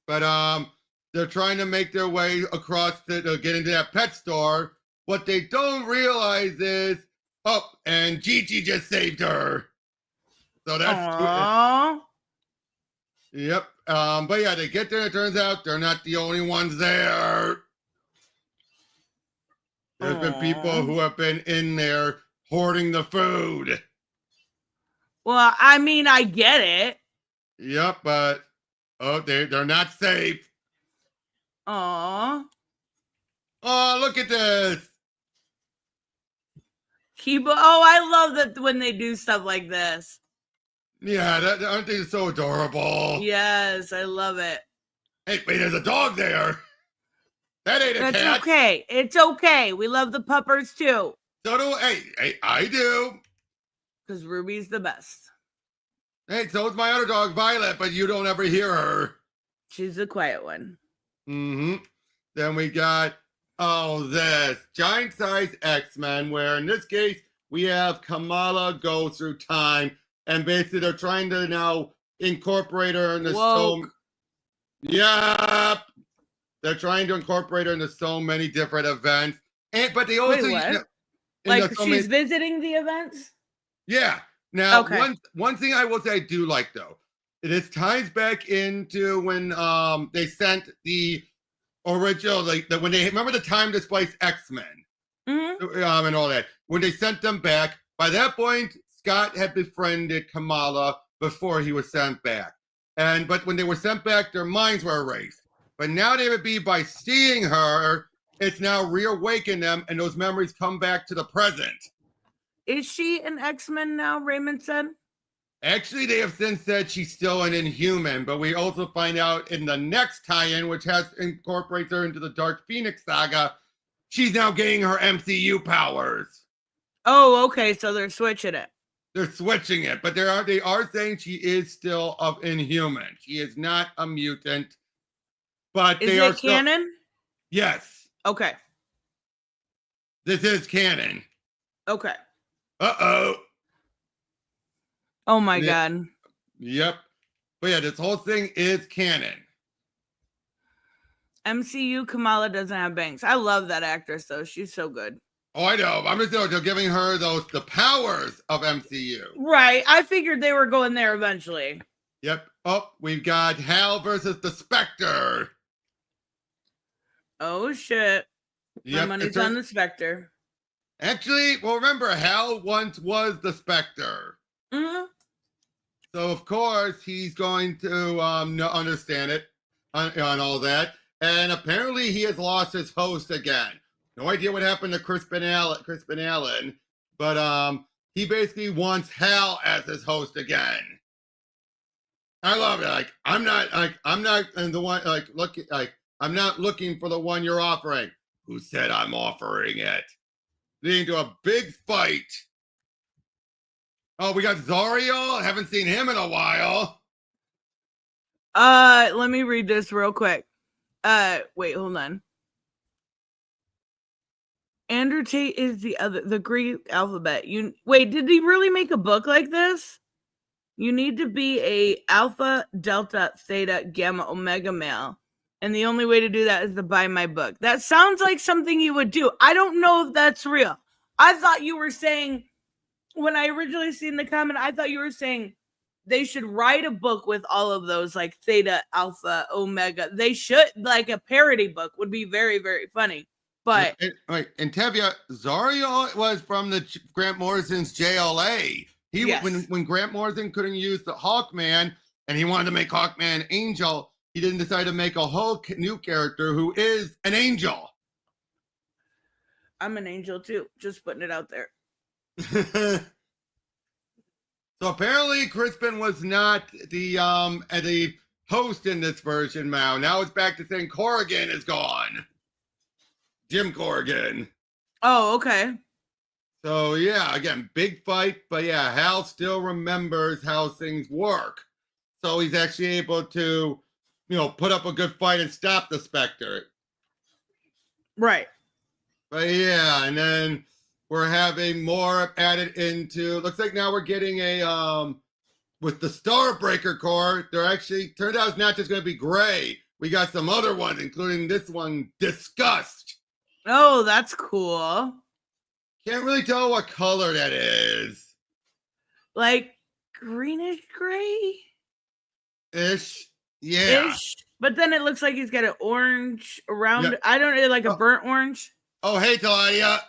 But they're trying to make their way across to get into that pet store. What they don't realize is, and Gigi just saved her. So that's Yep. But yeah, they get there and it turns out they're not the only ones there. There's been people who have been in there hoarding the food. Well, I mean, I get it. Yep, but they're not safe. Aww. Oh, look at this. Kiba. Oh, I love that when they do stuff like this. Yeah, aren't they so adorable? Yes, I love it. Hey, wait, there's a dog there. That ain't a cat. That's okay. It's okay. We love the puppers too. So do I do. Because Ruby's the best. Hey, so is my other dog, Violet, but you don't ever hear her. She's the quiet one. Mm-hmm. Then we got, this giant size X-Men, where in this case, we have Kamala go through time, and basically they're trying to now incorporate her into Woke. so. Yep. They're trying to incorporate her into so many different events, but they also Wait, what? She's visiting the events. Yeah. Now, Okay. one thing I will say I do like though, it ties back into when they sent the original when they remember the time displaced X-Men and all that. When they sent them back, by that point Scott had befriended Kamala before he was sent back, but when they were sent back, their minds were erased. But now they would be by seeing her, it's now reawakened them, and those memories come back to the present. Is she an X-Men now, Raymond said? Actually, they have since said she's still an Inhuman, but we also find out in the next tie-in, which incorporates her into the Dark Phoenix saga, she's now getting her MCU powers. Oh, okay, so they're switching it. They're switching it, but they are saying she is still of Inhuman. She is not a mutant, but Is they are it canon? Yes. Okay. This is canon. Okay. Uh-oh. Oh my God. Yep. But yeah, this whole thing is canon. MCU Kamala doesn't have bangs. I love that actress though. She's so good. Oh, I know. I'm just they're giving her the powers of MCU. Right. I figured they were going there eventually. Yep. Oh, we've got Hal versus the Spectre. Oh shit. My money's on the Spectre. Actually, well, remember, Hal once was the Spectre. Mm-hmm. So, of course, he's going to understand it on all that. And apparently he has lost his host again. No idea what happened to Crispin Allen, but he basically wants Hal as his host again. I love it. I'm not the one I'm not looking for the one you're offering. Who said I'm offering it? Leading to a big fight. Oh, we got Zariel. Haven't seen him in a while. Let me read this real quick. Wait, hold on. Andrew Tate is the Greek alphabet. Wait, did he really make a book like this? You need to be a alpha, delta, theta, gamma, omega male. And the only way to do that is to buy my book. That sounds like something you would do. I don't know if that's real. I thought you were saying, when I originally seen the comment, I thought you were saying they should write a book with all of those, like theta, alpha, omega. They should, like a parody book would be very, very funny. But and Tevya, Zariel was from the Grant Morrison's JLA. When Grant Morrison couldn't use the Hawkman and he wanted to make Hawkman Angel, he didn't decide to make a whole new character who is an angel. I'm an angel too. Just putting it out there. So apparently Crispin was not the host in this version now. Now it's back to saying Corrigan is gone. Jim Corrigan. Oh, okay. So yeah, again, big fight, but yeah, Hal still remembers how things work. So he's actually able to, put up a good fight and stop the Spectre. Right. But yeah, and then we're having more added into, looks like now we're getting with the Starbreaker Corps, they're actually, turned out it's not just going to be gray. We got some other ones, including this one, Disgust. Oh, that's cool. Can't really tell what color that is. Like greenish gray? Ish. Yeah. Ish. But then it looks like he's got an orange around. Yep. I don't know, like a burnt orange. Oh, hey, Taladia.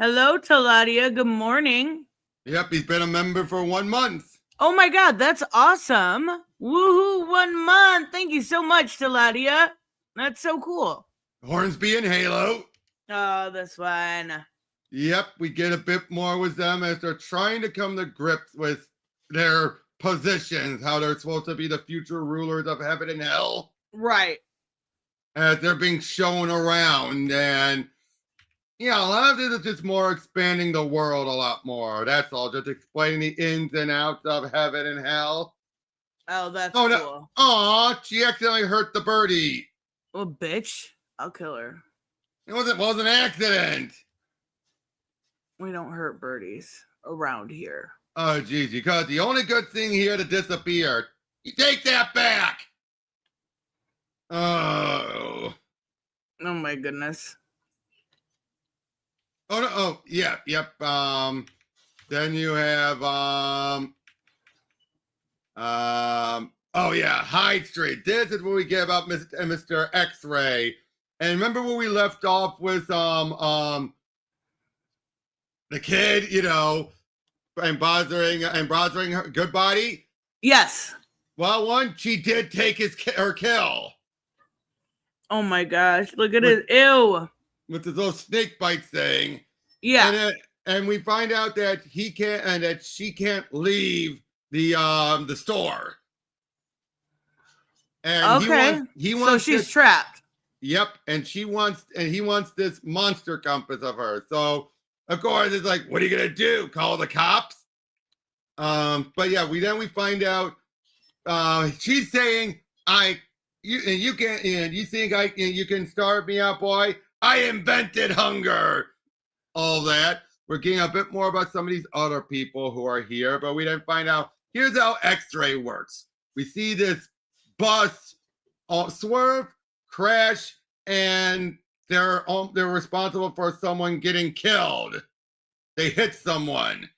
Hello, Taladia. Good morning. Yep, he's been a member for 1 month. Oh my God, that's awesome. Woohoo, 1 month. Thank you so much, Taladia. That's so cool. Hornsby and Halo. Oh, this one. Yep, we get a bit more with them as they're trying to come to grips with their positions, how they're supposed to be the future rulers of heaven and hell. Right. As they're being shown around. And, a lot of this is just more expanding the world a lot more. That's all. Just explaining the ins and outs of heaven and hell. Oh, that's cool. No. Aw, she accidentally hurt the birdie. Oh, bitch. I'll kill her. It was an accident. We don't hurt birdies around here. Oh, geez, because the only good thing here that disappeared. You take that back. Oh. Oh my goodness. Oh no! Oh yeah, yep. Then you have oh yeah, Hyde Street. This is what we get about Mr. X-Ray. And remember where we left off with the kid, and bothering her good body? Yes. Well, she did take her kill. Oh my gosh, look at it. Ew. With the little snake bite thing. Yeah. And we find out that he can't and that she can't leave the store. And okay. he wants so she's trapped. Yep, and he wants this monster compass of her. So of course it's like, what are you gonna do? Call the cops? But yeah, we find out she's saying, you can starve me out, boy. I invented hunger. All that. We're getting a bit more about some of these other people who are here, but we didn't find out. Here's how X-Ray works. We see this bus swerve, crash, and they're responsible for someone getting killed. They hit someone,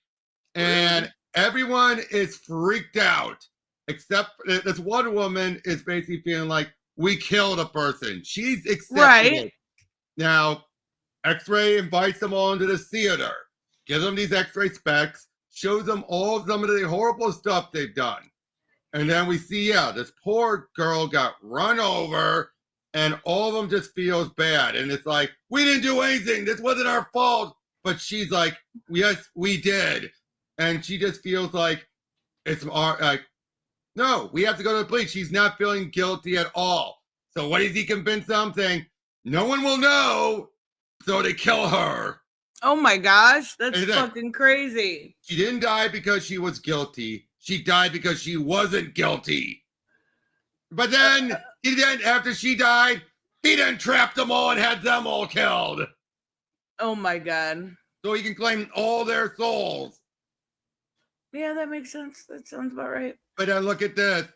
and everyone is freaked out, except this one woman is basically feeling like, we killed a person. She's accepting it. Now, X-Ray invites them all into the theater, gives them these X-ray specs, shows them all some of the horrible stuff they've done. And then we see, this poor girl got run over, and all of them just feels bad. And it's like, we didn't do anything. This wasn't our fault. But she's like, yes, we did. And she just feels like it's no, we have to go to the police. She's not feeling guilty at all. So what does he convince them? Saying, no one will know. So they kill her. Oh my gosh, that's fucking crazy. She didn't die because she was guilty. She died because she wasn't guilty. But then, after she died, he then trapped them all and had them all killed. Oh my god. So he can claim all their souls. Yeah, that makes sense. That sounds about right. But then look at this.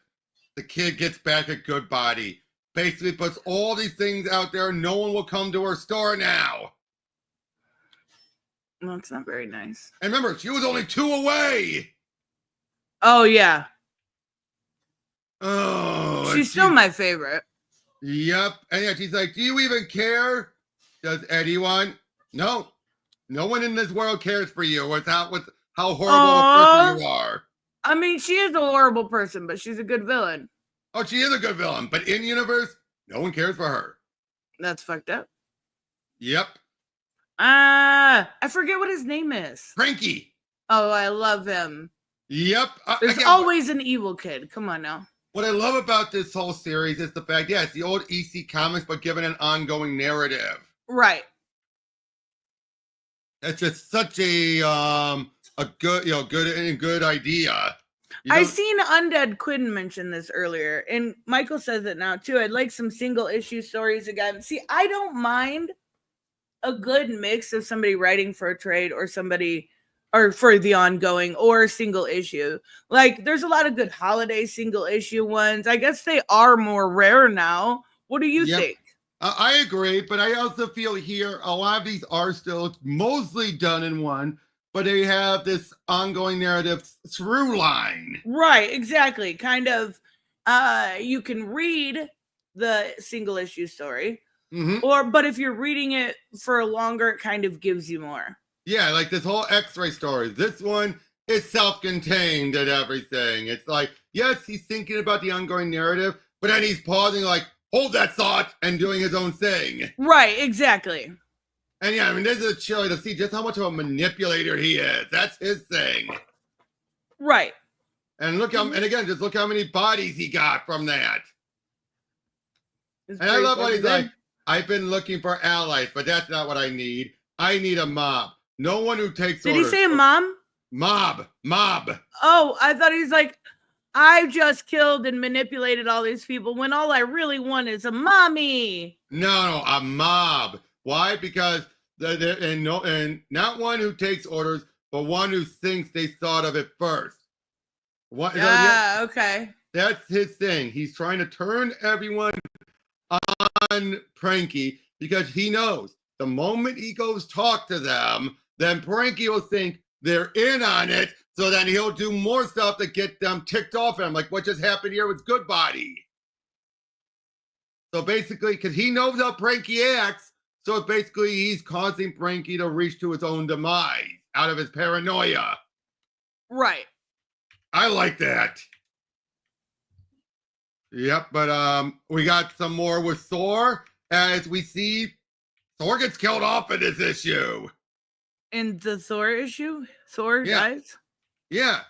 The kid gets back a good body. Basically puts all these things out there. No one will come to her store now. Well, it's not very nice. And remember, she was only 2 away. Oh, yeah. Oh. She's still my favorite. Yep. And yeah, she's like, do you even care? Does anyone? No. No one in this world cares for you with how horrible a person you are. I mean, she is a horrible person, but she's a good villain. Oh, she is a good villain, but in universe, no one cares for her. That's fucked up. Yep. I forget what his name is. Frankie. Oh, I love him. Yep. There's always an evil kid. Come on now. What I love about this whole series is the fact, it's the old EC comics, but given an ongoing narrative. Right. That's just such a good idea. I seen Undead Quinn mention this earlier, and Michael says it now too. I'd like some single issue stories again. See, I don't mind a good mix of somebody writing for a trade or somebody or for the ongoing or single issue. Like, there's a lot of good holiday single issue ones. I guess they are more rare now. What do you think? I agree, but I also feel here a lot of these are still mostly done in one, but they have this ongoing narrative through line. Right, exactly. Kind of, you can read the single issue story, but if you're reading it for longer, it kind of gives you more. Yeah, like this whole X-ray story. This one is self-contained and everything. It's like, yes, he's thinking about the ongoing narrative, but then he's pausing like, hold that thought, and doing his own thing. Right, exactly. And yeah, I mean, this is a chilly to see just how much of a manipulator he is. That's his thing. Right. And look and again, just look how many bodies he got from that. And I love what he's like, I've been looking for allies, but that's not what I need. I need a mob. No one who takes orders. Did he say mom? Mob. Oh, I thought he's like, I just killed and manipulated all these people when all I really want is a mommy. No, a mob. Why? Because and not one who takes orders, but one who thinks they thought of it first. What? Yeah, okay. That's his thing. He's trying to turn everyone on Pranky because he knows the moment he goes talk to them, then Pranky will think they're in on it. So then he'll do more stuff to get them ticked off him, like what just happened here with Goodbody. So basically, because he knows how Pranky acts, so basically he's causing Pranky to reach to his own demise out of his paranoia. Right. I like that. Yep, but we got some more with Thor, as we see Thor gets killed off in this issue. In the Thor issue? Thor dies? Yeah.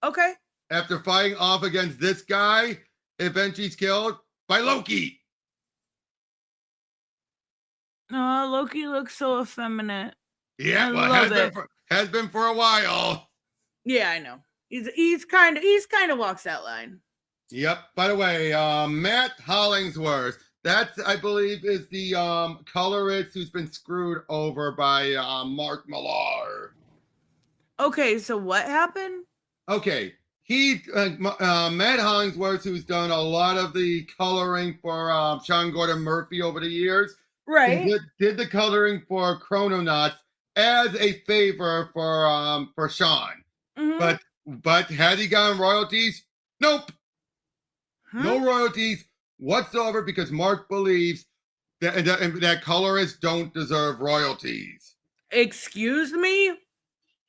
Okay. After fighting off against this guy, eventually he's killed by Loki. Oh, Loki looks so effeminate. Yeah, well, has been for a while. Yeah, I know. He's kind of walks that line. Yep. By the way, Matt Hollingsworth, that's I believe is the colorist who's been screwed over by Mark Millar. Okay, so what happened? Okay, Matt Hollingsworth, who's done a lot of the coloring for Sean Gordon Murphy over the years, right? Did the coloring for Chrononauts as a favor for Sean, but had he gotten royalties? Nope. No royalties whatsoever because Mark believes that colorists don't deserve royalties. Excuse me?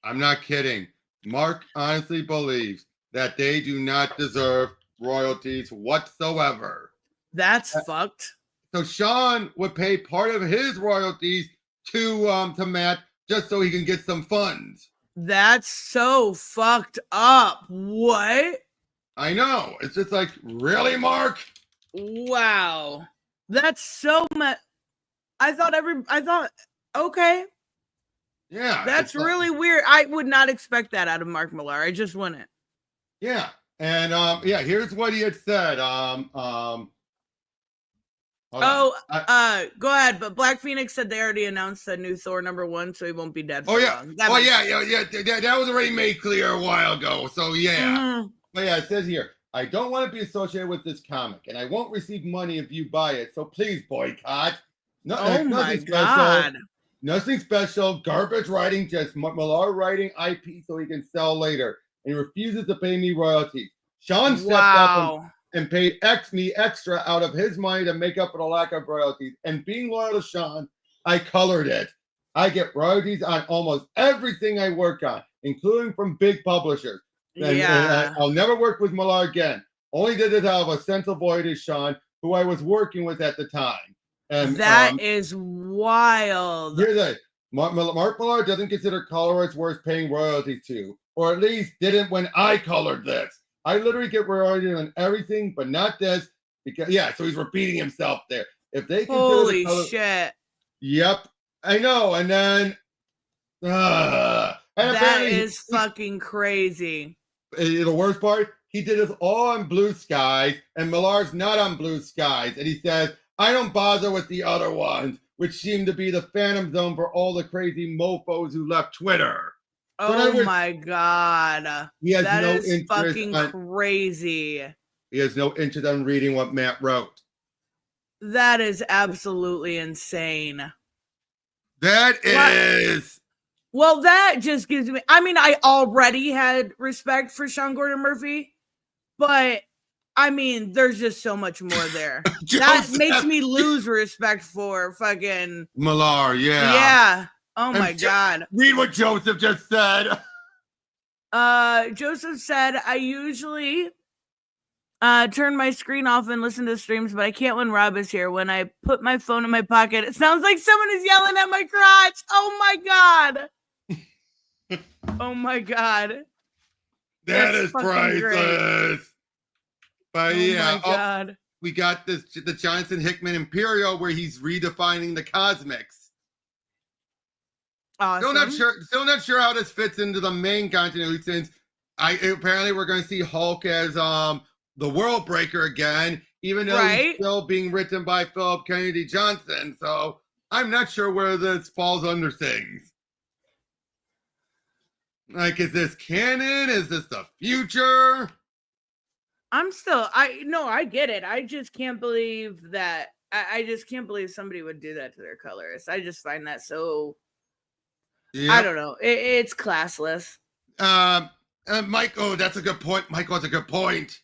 I'm not kidding. Mark honestly believes that they do not deserve royalties whatsoever. That's fucked. So Sean would pay part of his royalties to Matt just so he can get some funds. That's so fucked up. What? I know. It's just like, really, Mark? Wow. That's so much. I thought, okay. Yeah. That's really weird. I would not expect that out of Mark Millar. I just wouldn't. Yeah. And here's what he had said. Go ahead. But Black Phoenix said they already announced the new Thor #1, so he won't be dead for long. That was already made clear a while ago. So yeah. But yeah, it says here, I don't want to be associated with this comic, and I won't receive money if you buy it. So please boycott. My God. Nothing special. Garbage writing, just Millar writing IP so he can sell later. And he refuses to pay me royalties. Sean stepped up and paid me extra out of his money to make up for the lack of royalties. And being loyal to Sean, I colored it. I get royalties on almost everything I work on, including from big publishers. And I'll never work with Millar again. Only did it out of a sense of loyalty to Sean, who I was working with at the time. And that is wild. Here's it. Mark Millar doesn't consider colorists worth paying royalties to, or at least didn't when I colored this. I literally get royalties on everything, but not this. Because so he's repeating himself there. If they holy shit. Yep, I know. And then that is fucking crazy. The worst part, he did this all on Blue Skies, and Millar's not on Blue Skies. And he says, I don't bother with the other ones, which seem to be the phantom zone for all the crazy mofos who left Twitter. Oh my God. He has that no is interest fucking crazy. He has no interest in reading what Matt wrote. That is absolutely insane. That is... Well, that just gives me... I mean, I already had respect for Sean Gordon Murphy, but, I mean, there's just so much more there. That makes me lose respect for fucking... Millar, yeah. Yeah. Oh, my God. Read what Joseph just said. Joseph said, I usually turn my screen off and listen to streams, but I can't when Rob is here. When I put my phone in my pocket, it sounds like someone is yelling at my crotch. Oh, my God. Oh my God. That is priceless. Great. But my God. We got the Jonathan Hickman Imperial where he's redefining the cosmics. Awesome. Still not sure how this fits into the main continuity, since apparently we're going to see Hulk as the World Breaker again, even though he's still being written by Philip Kennedy Johnson. So I'm not sure where this falls under things. Like, is this canon? Is this the future? I get it. I just can't believe that. I just can't believe somebody would do that to their colorist. I just find that so. Yep. I don't know. It's classless. Michael, that's a good point. Michael, that's a good point.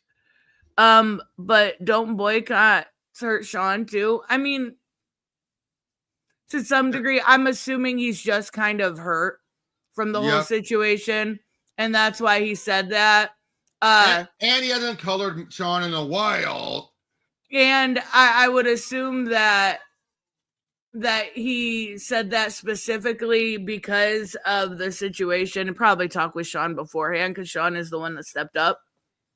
But don't boycott hurt Sean too. I mean, to some degree, I'm assuming he's just kind of hurt from the whole situation, and that's why he said that. And he hasn't colored Sean in a while. And I would assume that he said that specifically because of the situation, and probably talked with Sean beforehand because Sean is the one that stepped up.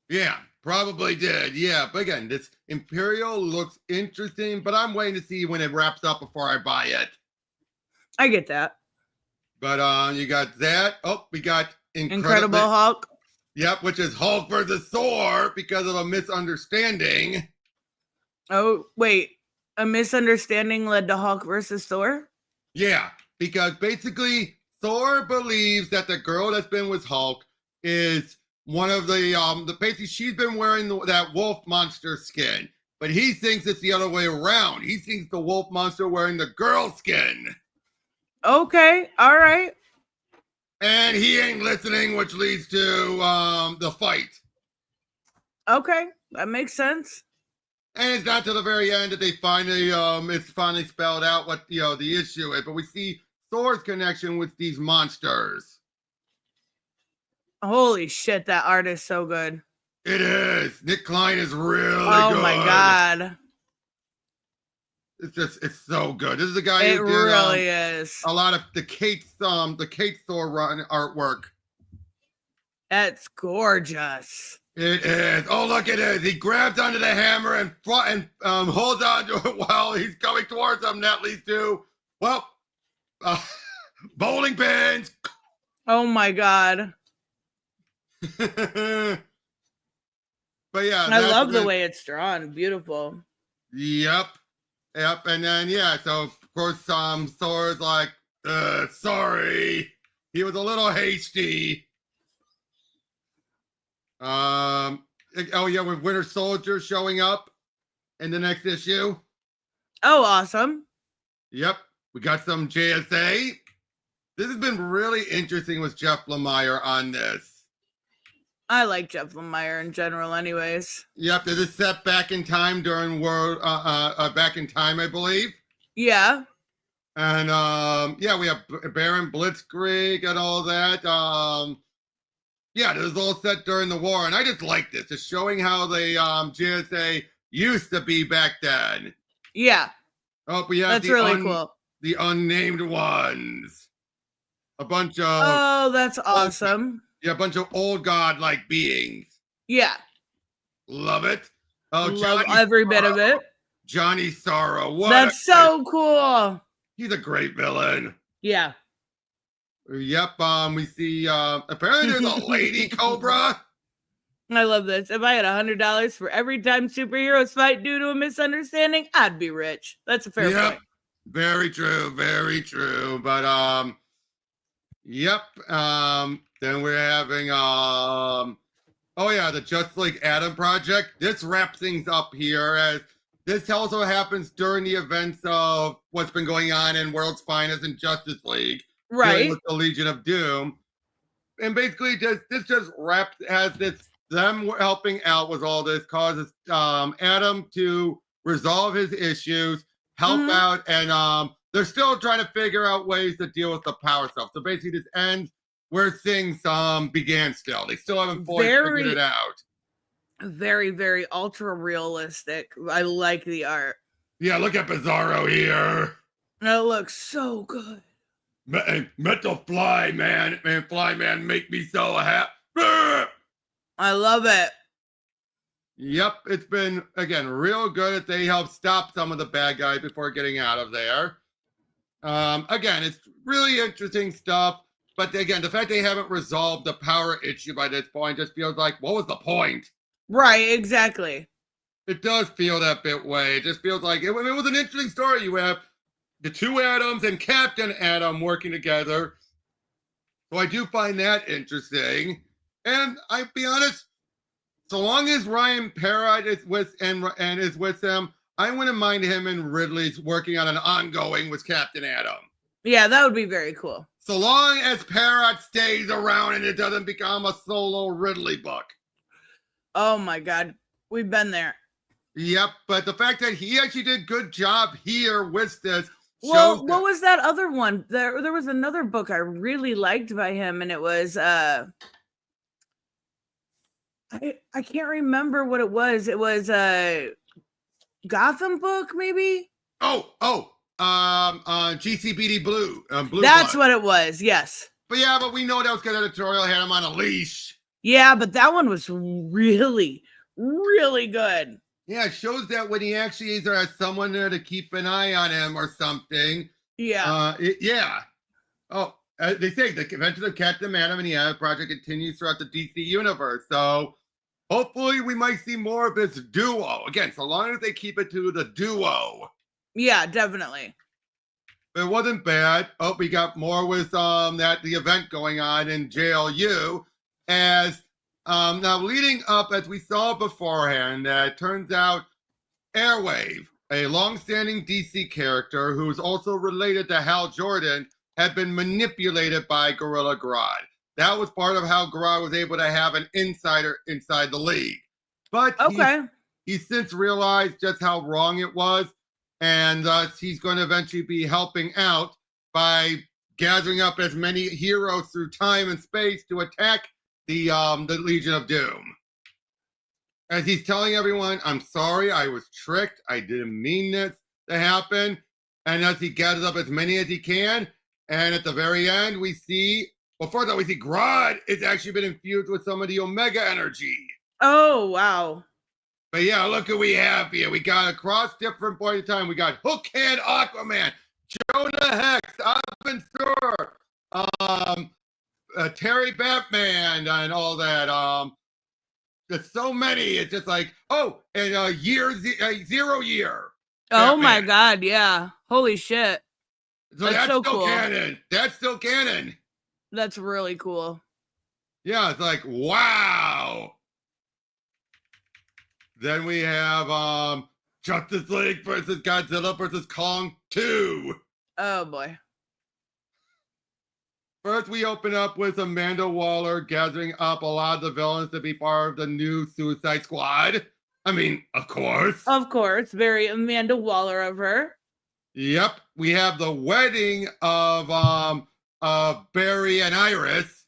Yeah, probably did. Yeah, but again, this Imperial looks interesting, but I'm waiting to see when it wraps up before I buy it. I get that. But you got that. Oh, we got Incredible Hulk. Yep, which is Hulk versus Thor because of a misunderstanding. Oh, wait. A misunderstanding led to Hulk versus Thor? Yeah, because basically Thor believes that the girl that's been with Hulk is one of the basically she's been wearing that wolf monster skin, but he thinks it's the other way around. He thinks the wolf monster wearing the girl skin. Okay, all right. And he ain't listening, which leads to the fight. Okay, that makes sense. And it's not till the very end that they finally, it's finally spelled out what, the issue is. But we see Thor's connection with these monsters. Holy shit, that art is so good. It is. Nick Klein is really good. Oh my God. It's so good. This is the guy it who did really is. a lot of the Kate Thor run artwork. That's gorgeous. It is. Oh, look at it. He grabs onto the hammer and holds on to it while he's coming towards him. That leads to, bowling pins. Oh, my God. But yeah. I love the way it's drawn. Beautiful. Yep. And then, so, of course, Thor's like, sorry. He was a little hasty. With Winter Soldier showing up in the next issue. Oh, awesome. Yep. We got some JSA. This has been really interesting with Jeff Lemire on this. I like Jeff Lemire in general anyways. Yep. This is set back in time during Back in Time, I believe. Yeah. And, we have Baron Blitzkrieg and all that. This was all set during the war, and I just like this. It's showing how the JSA used to be back then. Yeah. Oh, we have that's really cool. The unnamed ones. A bunch of. Oh, that's awesome. A bunch of old god-like beings. Yeah. Love it. Oh, love every bit of it. Johnny Sorrow. That's so cool. He's a great villain. Yeah. Yep, we see apparently there's a Lady Cobra. I love this. If I had $100 for every time superheroes fight due to a misunderstanding, I'd be rich. That's a fair point. Very true, very true. But then we're having the Justice League Adam Project. This wraps things up here as this also happens during the events of what's been going on in World's Finest and Justice League. Right. With the Legion of Doom. And basically this just wraps as them helping out with all this causes Adam to resolve his issues, help out, and they're still trying to figure out ways to deal with the power stuff. So basically this ends where things began still. They still haven't fully figured it out. Very, very ultra realistic. I like the art. Yeah, look at Bizarro here. It looks so good. Metal Flyman, Flyman make me so happy. I love it. Yep, it's been, again, real good that they helped stop some of the bad guys before getting out of there. Again, it's really interesting stuff. But again, the fact they haven't resolved the power issue by this point just feels like, what was the point? Right, exactly. It does feel that bit way. It just feels like, it was an interesting story. You have the two Adams and Captain Adam working together. So I do find that interesting. And I'll be honest, so long as Ryan Parrott is with and is with them, I wouldn't mind him and Ridley's working on an ongoing with Captain Atom. Yeah, that would be very cool. So long as Parrott stays around and it doesn't become a solo Ridley book. Oh my God, we've been there. Yep, but the fact that he actually did good job here with this. Well, what was that other one? There was another book I really liked by him, and it was I can't remember what it was. It was a Gotham book, maybe. GCPD Blue. Blue That's Blood. what it was. Yes. But we know that was good editorial. Had him on a leash. Yeah, but that one was really, really good. Yeah, it shows that when he actually either has someone there to keep an eye on him or something. Yeah. They say the Adventures of Captain Atom and the Atom Project continues throughout the DC universe. So hopefully we might see more of this duo. Again, so long as they keep it to the duo. Yeah, definitely. It wasn't bad. Oh, we got more with the event going on in JLU. As now leading up, as we saw beforehand, it turns out Airwave, a long-standing DC character who is also related to Hal Jordan, had been manipulated by Gorilla Grodd. That was part of how Grodd was able to have an insider inside the league. But he's since realized just how wrong it was, and thus he's going to eventually be helping out by gathering up as many heroes through time and space to attack the Legion of Doom. As he's telling everyone, I'm sorry, I was tricked. I didn't mean this to happen. And as he gathers up as many as he can, and at the very end, we see, first all, we see Grodd has actually been infused with some of the Omega energy. Oh, wow. But yeah, look who we have here. We got across different points in time. We got Hookhead Aquaman, Jonah Hex, Ivan Sur, Terry Batman, and all that. There's so many. It's just like, and Zero Year. Oh my God, yeah. Holy shit. So that's so still cool. Canon. That's still canon. That's really cool. Yeah, it's like, wow. Then we have Justice League versus Godzilla versus Kong 2. Oh boy. First, we open up with Amanda Waller gathering up a lot of the villains to be part of the new Suicide Squad. I mean, of course. Of course. Very Amanda Waller of her. Yep. We have the wedding of Barry and Iris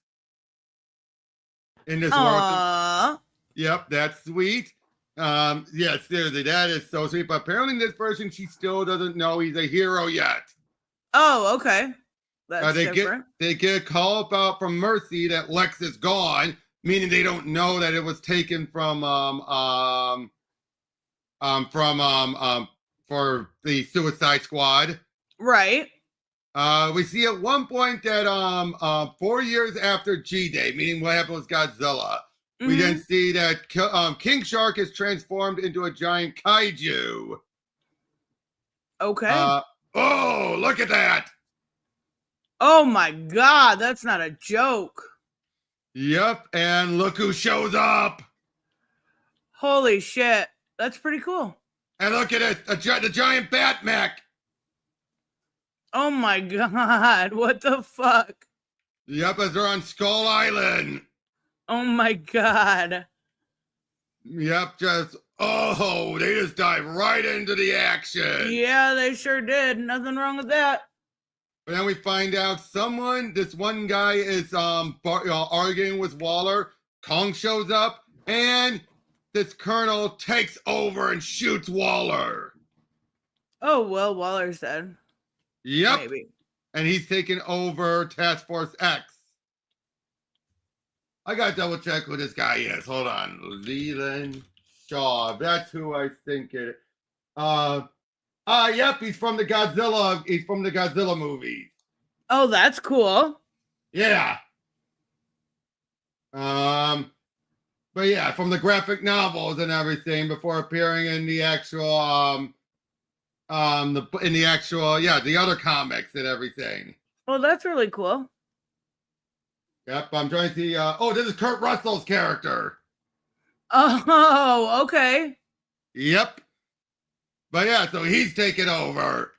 in this world. Yep, that's sweet. Yes, seriously, that is so sweet. But apparently in this version, she still doesn't know he's a hero yet. Oh, okay. That's different. They get a call from Mercy that Lex is gone, meaning they don't know that it was taken for the Suicide Squad. Right. We see at one point that 4 years after G-Day, meaning what happened with Godzilla, we then see that King Shark is transformed into a giant kaiju. Okay. Look at that. Oh my God, that's not a joke. Yep, and look who shows up. Holy shit. That's pretty cool. And look at it, the giant Batmech. Oh my God, what the fuck? Yep, as they're on Skull Island. Oh my God. Yep, they just dive right into the action. Yeah, they sure did. Nothing wrong with that. But then we find out this one guy is arguing with Waller. Kong shows up, and this colonel takes over and shoots Waller. Oh, well, Waller's dead. Yep. Maybe. And he's taken over Task Force X. I gotta double check who this guy is. Hold on. Leland Shaw. That's who I think it is. Yep, he's from the Godzilla movie. Oh, that's cool. Yeah. But yeah, from the graphic novels and everything before appearing in the actual the other comics and everything. Well, that's really cool. Yep, I'm trying to see. This is Kurt Russell's character. Oh, okay. Yep. But yeah, so he's taken over.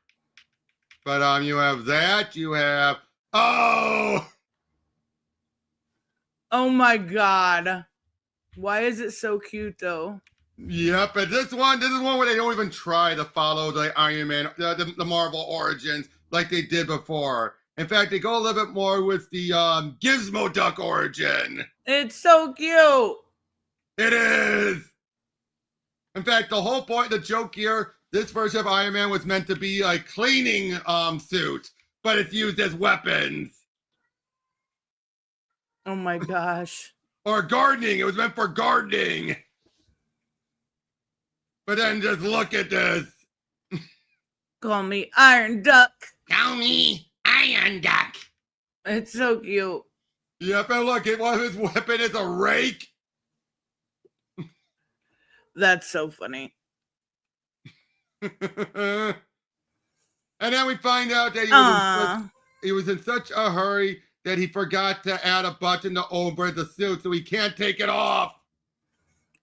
But you have that. You have oh my God. Why is it so cute though? Yep, and this is one where they don't even try to follow the Iron Man, the Marvel origins like they did before. In fact, they go a little bit more with the Gizmo Duck origin. It's so cute. It is. In fact, the whole point, the joke here, this version of Iron Man was meant to be a cleaning suit, but it's used as weapons. Oh my gosh. Or gardening. It was meant for gardening. But then just look at this. Call me Iron Duck. Call me Iron Duck. It's so cute. Yep, and look, one of his weapon is a rake. That's so funny. And then we find out that he was in such a hurry that he forgot to add a button to over the suit, so he can't take it off.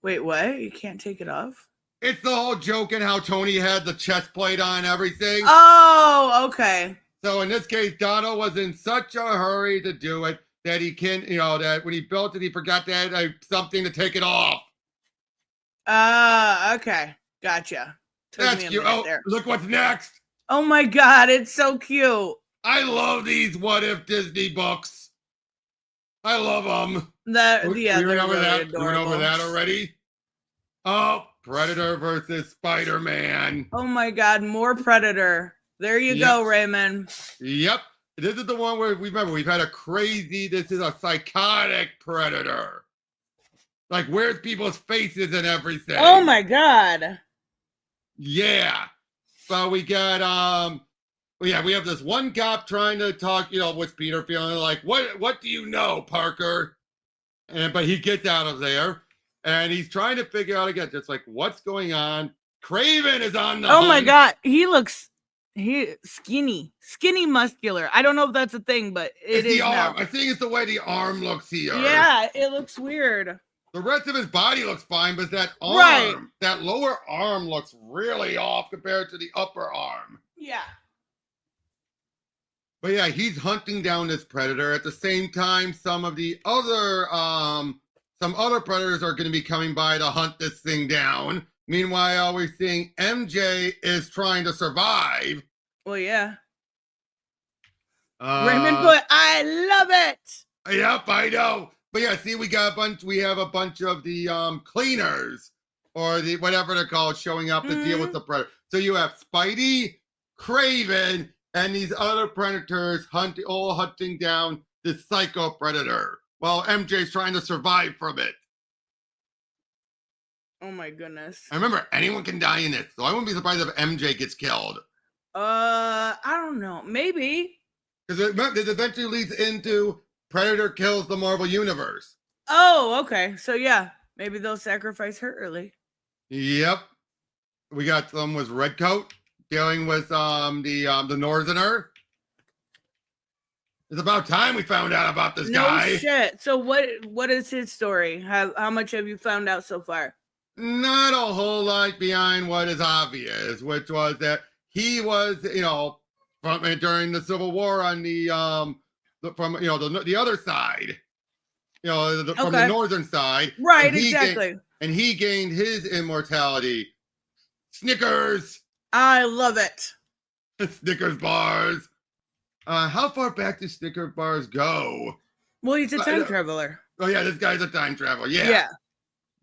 Wait, what? You can't take it off? It's the whole joke in how Tony had the chest plate on and everything. Oh, okay. So in this case, Donald was in such a hurry to do it that he can't, that when he built it, he forgot to add something to take it off. Okay. Gotcha. That's cute. Oh, look what's next. Oh my God, it's so cute. I love these What If Disney books. I love them. We went over that already. Oh, Predator versus Spider-Man. Oh my God, more Predator. There you go, Raymond. Yep. This is the one where we've had this is a psychotic Predator. Like, where's people's faces and everything? Oh my God. Yeah. So we got, we have this one cop trying to talk, with Peter, feeling like, what do you know, Parker? But he gets out of there. And he's trying to figure out again, just like, what's going on? Craven is on the hunt. My God. He skinny muscular. I don't know if that's a thing, but it is the arm. now. I think it's the way the arm looks here. Yeah, it looks weird. The rest of his body looks fine, but that arm, that lower arm looks really off compared to the upper arm. Yeah. But yeah, he's hunting down this Predator. At the same time, some other Predators are going to be coming by to hunt this thing down. Meanwhile, we're seeing MJ is trying to survive. Well, yeah. Raymond put, I love it. Yep, I know. But yeah, see, we have a bunch of the cleaners, or the whatever they're called, showing up to deal with the Predator. So you have Spidey, Craven, and these other Predators hunting down this psycho Predator, while MJ's trying to survive from it. Oh my goodness. I remember, anyone can die in it, so I wouldn't be surprised if MJ gets killed. I don't know. Maybe. Because it eventually leads into Predator kills the Marvel Universe. Oh, okay. So yeah, maybe they'll sacrifice her early. Yep. We got some with Redcoat dealing with the Northerner. It's about time we found out about this guy. No shit. So what is his story? How much have you found out so far? Not a whole lot behind what is obvious, which was that he was, during the Civil War on the other side, from the northern side. Right, exactly. And he gained his immortality. Snickers. I love it. Snickers bars. How far back do Snickers bars go? Well, he's a time traveler. Oh yeah, this guy's a time traveler. Yeah. Yeah.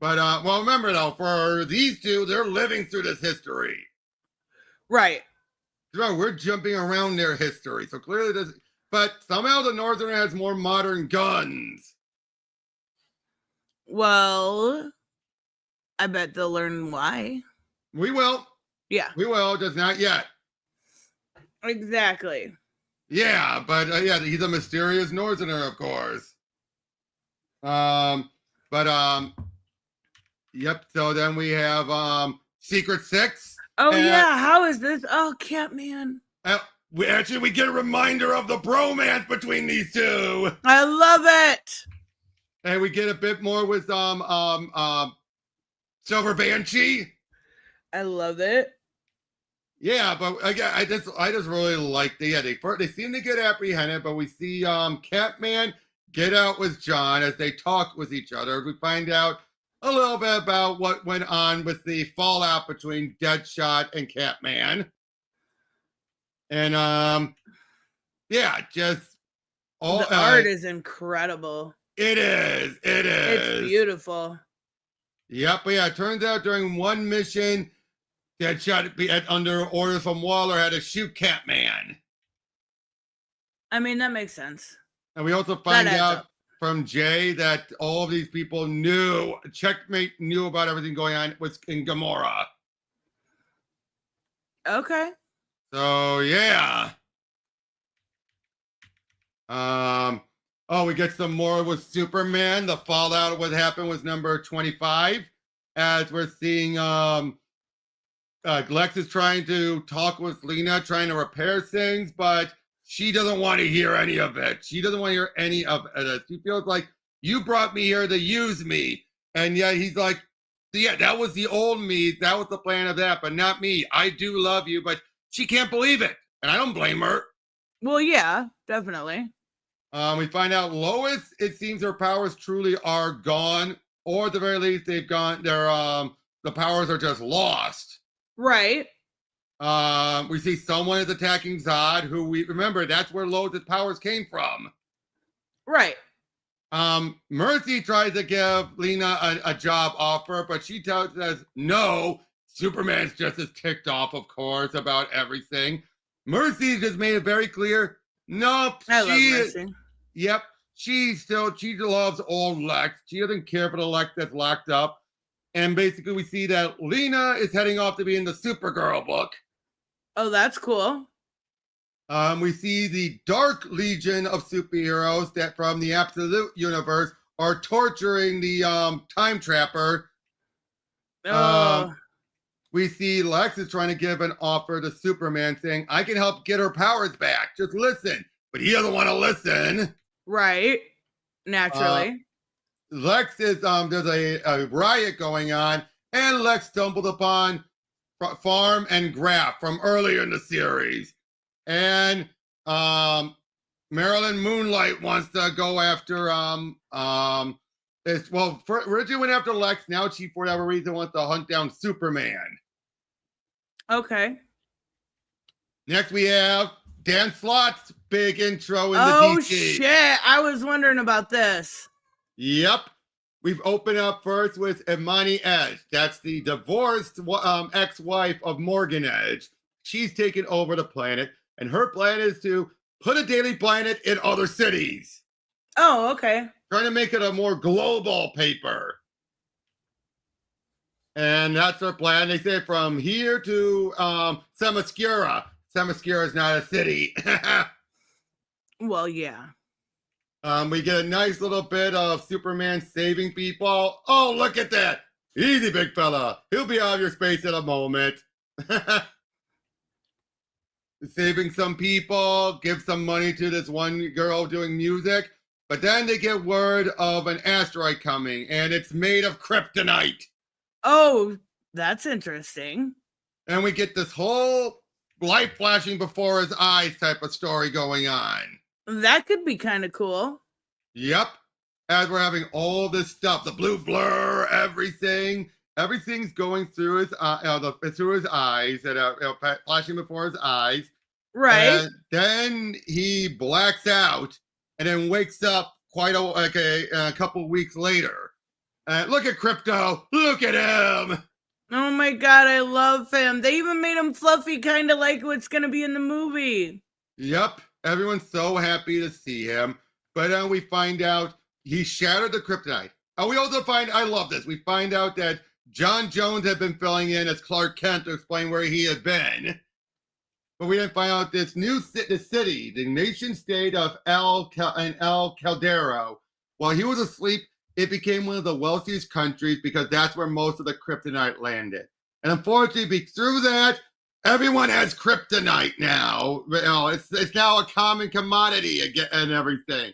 But remember though, for these two, they're living through this history. Right. We're jumping around their history, so clearly this. But somehow the Northerner has more modern guns. Well, I bet they'll learn why. We will. Yeah. We will, just not yet. Exactly. Yeah, but he's a mysterious Northerner, of course. Yep. So then we have Secret Six. Oh yeah, how is this? Oh, Catman. we get a reminder of the bromance between these two. I love it. And we get a bit more with Silver Banshee. I love it. Yeah, but I just really like they seem to get apprehended, but we see Catman get out with John as they talk with each other. We find out a little bit about what went on with the fallout between Deadshot and Catman. And just all the art is incredible. It is. It's beautiful. Yep, but yeah, it turns out during one mission, Deadshot under orders from Waller had to shoot Catman. I mean, that makes sense. And we also find out from Jay that all of these people Checkmate knew about everything going on in Gamora. Okay. So yeah. We get some more with Superman. The fallout of what happened was number 25. As we're seeing Lex is trying to talk with Lena, trying to repair things, but she doesn't want to hear any of it. She doesn't want to hear any of it. She feels like you brought me here to use me. And yet he's like, yeah, that was the old me. That was the plan of that, but not me. I do love you, but she can't believe it. And I don't blame her. Well, yeah, definitely. We find out Lois, it seems her powers truly are gone, or at the very least, they've gone, the powers are just lost. Right. We see someone is attacking Zod, who we remember that's where Lois' powers came from. Right. Mercy tries to give Lena a job offer, but she says no. Superman's just as ticked off, of course, about everything. Mercy just made it very clear. Nope. I love Mercy. Yep. She loves old Lex. She doesn't care for the Lex that's locked up. And basically we see that Lena is heading off to be in the Supergirl book. Oh, that's cool. We see the Dark Legion of superheroes that from the Absolute Universe are torturing the Time Trapper. Oh. We see Lex is trying to give an offer to Superman saying, I can help get her powers back. Just listen. But he doesn't want to listen. Right. Naturally. Lex is, there's a riot going on, and Lex stumbled upon Farm and Graf from earlier in the series. And Marilyn Moonlight wants to go after, originally went after Lex, now she, for whatever reason, wants to hunt down Superman. Okay. Next we have Dan Slott's big intro in the Oh, DC. shit. I was wondering about this. Yep. We've opened up first with Imani Edge. That's the divorced ex-wife of Morgan Edge. She's taken over the planet, and her plan is to put a Daily Planet in other cities. Oh, okay. Trying to make it a more global paper. And that's their plan. They say from here to Themyscira. Themyscira is not a city. Well, yeah. We get a nice little bit of Superman saving people. Oh, look at that. Easy, big fella. He'll be out of your space in a moment. Saving some people, give some money to this one girl doing music. But then they get word of an asteroid coming, and it's made of kryptonite. Oh, that's interesting. And we get this whole light flashing before his eyes type of story going on. That could be kind of cool. Yep. As we're having all this stuff, the blue blur, everything's going through his eyes, and flashing before his eyes. Right. And then he blacks out, and then wakes up a couple weeks later. Look at Crypto. Look at him. Oh my God, I love him. They even made him fluffy, kind of like what's going to be in the movie. Yep. Everyone's so happy to see him. But we find out he shattered the kryptonite. We also I love this. We find out that John Jones had been filling in as Clark Kent to explain where he had been. But we didn't find out this the city, the nation state of El Caldero. While he was asleep, it became one of the wealthiest countries because that's where most of the kryptonite landed. And unfortunately, through that, everyone has kryptonite now. You know, it's now a common commodity again and everything.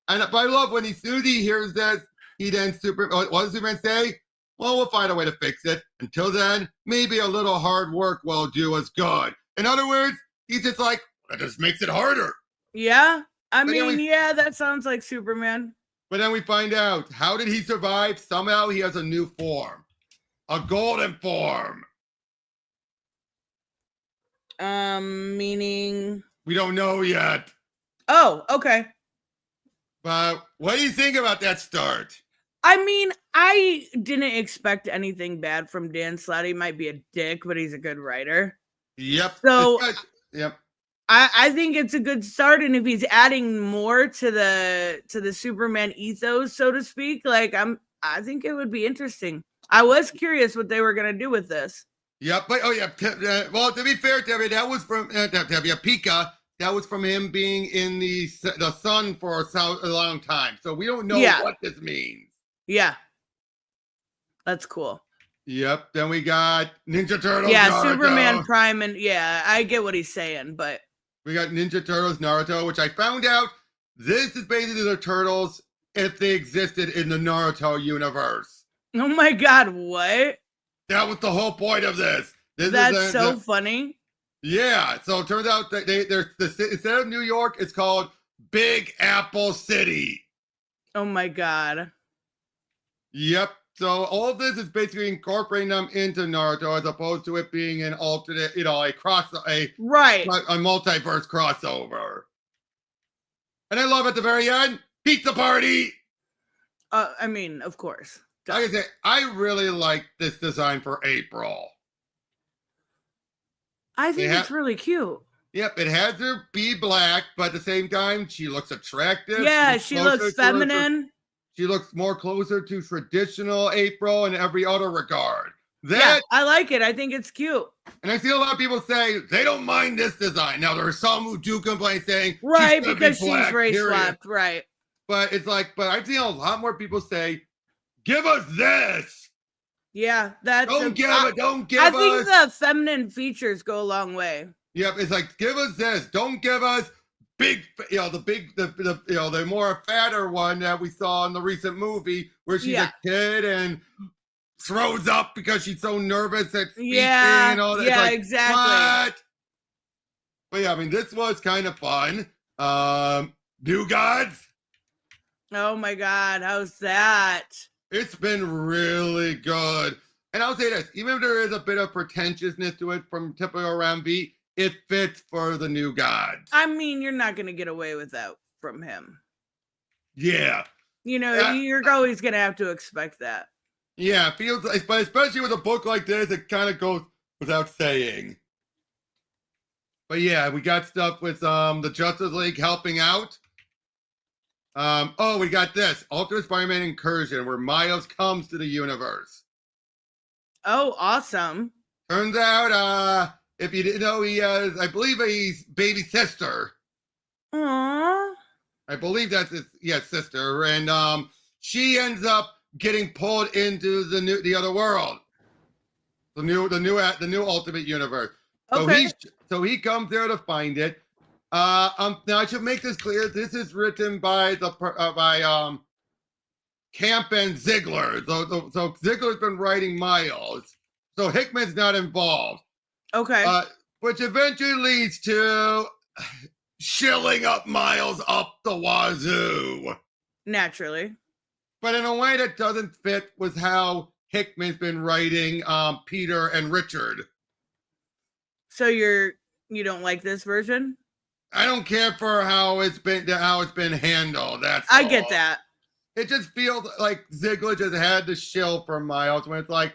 But I love when as soon as he hears this, he then what does Superman say? Well, we'll find a way to fix it. Until then, maybe a little hard work will do us good. In other words, he's just like, that just makes it harder. Yeah. I mean, yeah, that sounds like Superman. But then we find out, how did he survive? Somehow he has a new form. A golden form. Meaning? We don't know yet. Oh, okay. But what do you think about that start? I mean, I didn't expect anything bad from Dan Slott. He might be a dick, but he's a good writer. Yep. So, yep. I think it's a good start, and if he's adding more to the Superman ethos, so to speak, like I think it would be interesting. I was curious what they were gonna do with this. Yep, but well, to be fair, Debbie, that was from Pika. That was from him being in the sun for a long time, so we don't know what this means. Yeah, that's cool. Yep. Then we got Ninja Turtles. Yeah, Naruto. Superman Prime, and yeah, I get what he's saying, but we got Ninja Turtles Naruto, which I found out this is basically the Turtles if they existed in the Naruto universe. Oh my God, what? That was the whole point of this. That's so funny. Yeah, so it turns out that instead of New York, it's called Big Apple City. Oh my God. Yep. So all of this is basically incorporating them into Naruto as opposed to it being an alternate, a multiverse crossover. And I love at the very end, pizza party. I mean, of course. Like I say, I really like this design for April. I think it's really cute. Yep, it has her be black, but at the same time, she looks attractive. Yeah, she looks feminine. She looks more closer to traditional April in every other regard. Yeah, I like it. I think it's cute. And I see a lot of people say they don't mind this design. Now, there are some who do complain saying, right, because she's race swapped, right. But it's like, but I've seen a lot more people say, give us this. Yeah, that's don't give I think the feminine features go a long way. Yep, it's like, give us this. Don't give us the more fatter one that we saw in the recent movie where she's a kid and throws up because she's so nervous at speaking and all that. Yeah, like, exactly. What? But yeah, I mean, this was kind of fun. New Gods. Oh my God, how's that? It's been really good. And I'll say this, even if there is a bit of pretentiousness to it from typical Ramvi, it fits for the New Gods. I mean, you're not going to get away with that from him. Yeah. You know, you're always going to have to expect that. Yeah, it feels like, but especially with a book like this, it kind of goes without saying. But yeah, we got stuff with the Justice League helping out. We got this Ultimate Spider-Man Incursion, where Miles comes to the universe. Oh, awesome! Turns out, if you didn't know, he has, I believe, his baby sister. Aww. I believe that's his sister, and she ends up getting pulled into the other world, the new Ultimate Universe. Okay. So he comes there to find it. Now I should make this clear. This is written by Camp and Ziegler. So Ziegler's been writing Miles. So Hickman's not involved. Okay. Which eventually leads to shilling up Miles up the wazoo. Naturally. But in a way that doesn't fit with how Hickman's been writing Peter and Richard. So you don't like this version? I don't care for how it's been handled. I get that. It just feels like Ziegler just had to shill for Miles when it's like,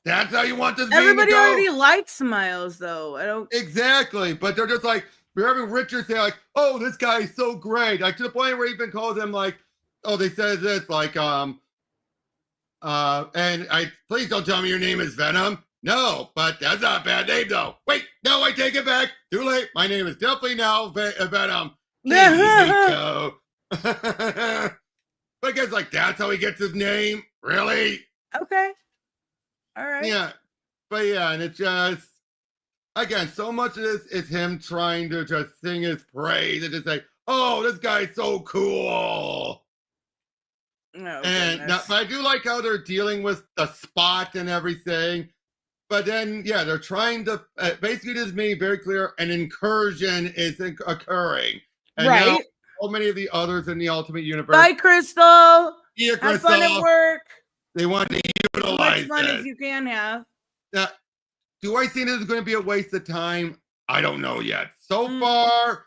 that's how you want this Everybody to go? already likes Miles, though. I don't exactly, but they're just like, we're having Richard say like, "Oh, this guy is so great," like to the point where he even calls him like, "Oh, they said this like and please don't tell me your name is Venom." No, but that's not a bad name though. Wait, no, I take it back. Too late. My name is definitely now Venom. But I guess like that's how he gets his name. Really? Okay. All right. Yeah. But yeah, and it's just again, so much of this is him trying to just sing his praise and just say, "Oh, this guy's so cool." And now, but I do like how they're dealing with the spot and everything. But then, yeah, they're trying to basically just made very clear an incursion is occurring. And right. Now, so many of the others in the Ultimate Universe. Bye, Crystal. Here, Have fun at work. They want to utilize As much fun it. as you can have. Now, do I think this is going to be a waste of time? I don't know yet. So far,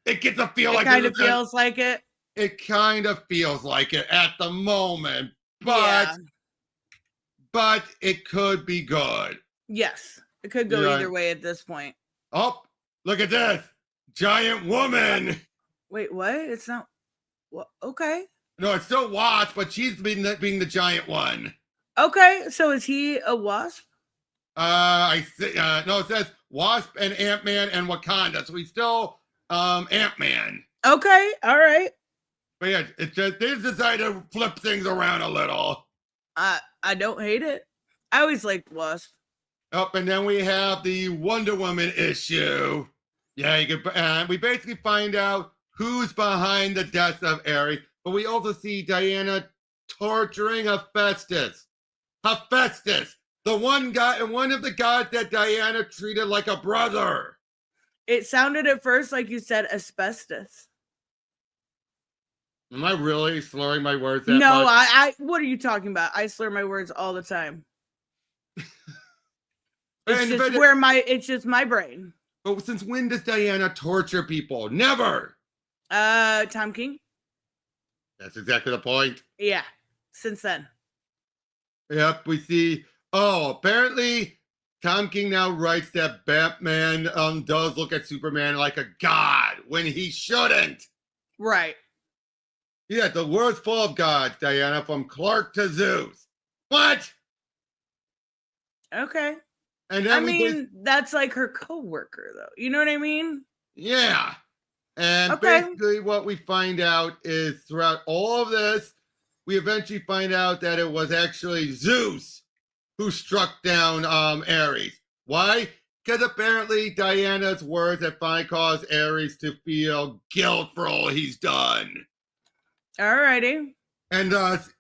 it gets a feel like it kind of feels like it. It kind of feels like it at the moment, but it could be good. Yes, it could go either way at this point. Oh, look at this giant woman. Wait, what? It's not. What? Okay. No, it's still Wasp, but she's being the giant one. Okay, so is he a Wasp? I think no. It says Wasp and Ant-Man and Wakanda, so he's still Ant-Man. Okay, all right. But yeah, it's just they just decided to flip things around a little. I don't hate it. I always liked Wasp. Up and then we have the Wonder Woman issue. Yeah, you could. We basically find out who's behind the death of Ares, but we also see Diana torturing Hephaestus. Hephaestus, the one of the gods that Diana treated like a brother. It sounded at first like you said asbestos. Am I really slurring my words? No, I. What are you talking about? I slur my words all the time. It's just my brain. But since when does Diana torture people? Never. Tom King. That's exactly the point. Yeah, since then. Yep, we see. Oh, apparently Tom King now writes that Batman does look at Superman like a god when he shouldn't. Right. Yeah, the world's full of gods, Diana, from Clark to Zeus. What? Okay. And then I mean, that's like her co-worker, though. You know what I mean? Yeah. And basically what we find out is throughout all of this, we eventually find out that it was actually Zeus who struck down Ares. Why? Because apparently Diana's words have finally caused Ares to feel guilt for all he's done. Alrighty. And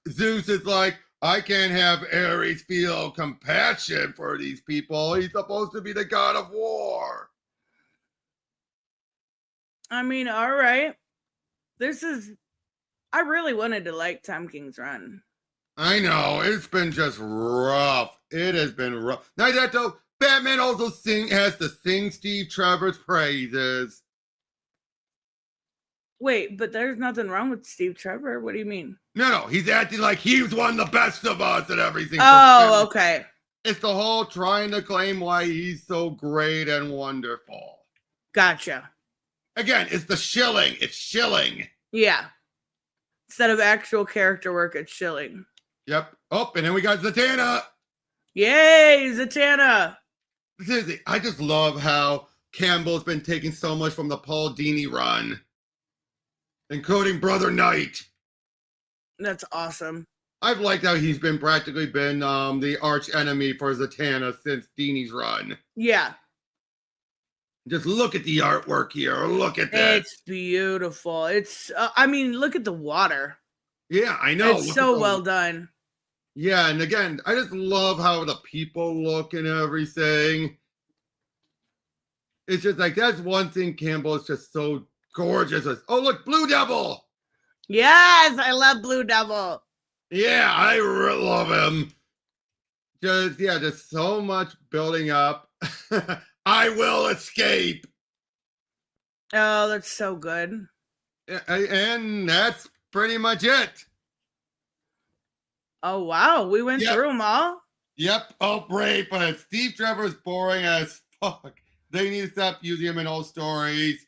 Zeus is like, I can't have Ares feel compassion for these people. He's supposed to be the god of war. I mean, all right. I really wanted to like Tom King's run. I know. It's been just rough. It has been rough. Now that though, Batman also has to sing Steve Trevor's praises. Wait, but there's nothing wrong with Steve Trevor. What do you mean? No, he's acting like he's one of the best of us and everything. Oh, okay. It's the whole trying to claim why he's so great and wonderful. Gotcha. Again, it's the shilling. It's shilling. Yeah. Instead of actual character work, it's shilling. Yep. Oh, and then we got Zatanna. Yay, Zatanna. Seriously, I just love how Campbell's been taking so much from the Paul Dini run, including Brother Knight. That's awesome. I've liked how he's been practically been the arch enemy for Zatanna since Dini's run. Yeah. Just look at the artwork here. Look at this. It's beautiful. It's, I mean, look at the water. Yeah, I know. It's so well done. Yeah, and again, I just love how the people look and everything. It's just like, that's one thing Campbell is just so gorgeous. Oh, look, Blue Devil. Yes, I love Blue Devil. Yeah, I love him. Just so much building up. I will escape. Oh, that's so good. And that's pretty much it. Oh, wow. We went through them all. Yep. Oh, great. But Steve Trevor's boring as fuck. They need to stop using him in old stories.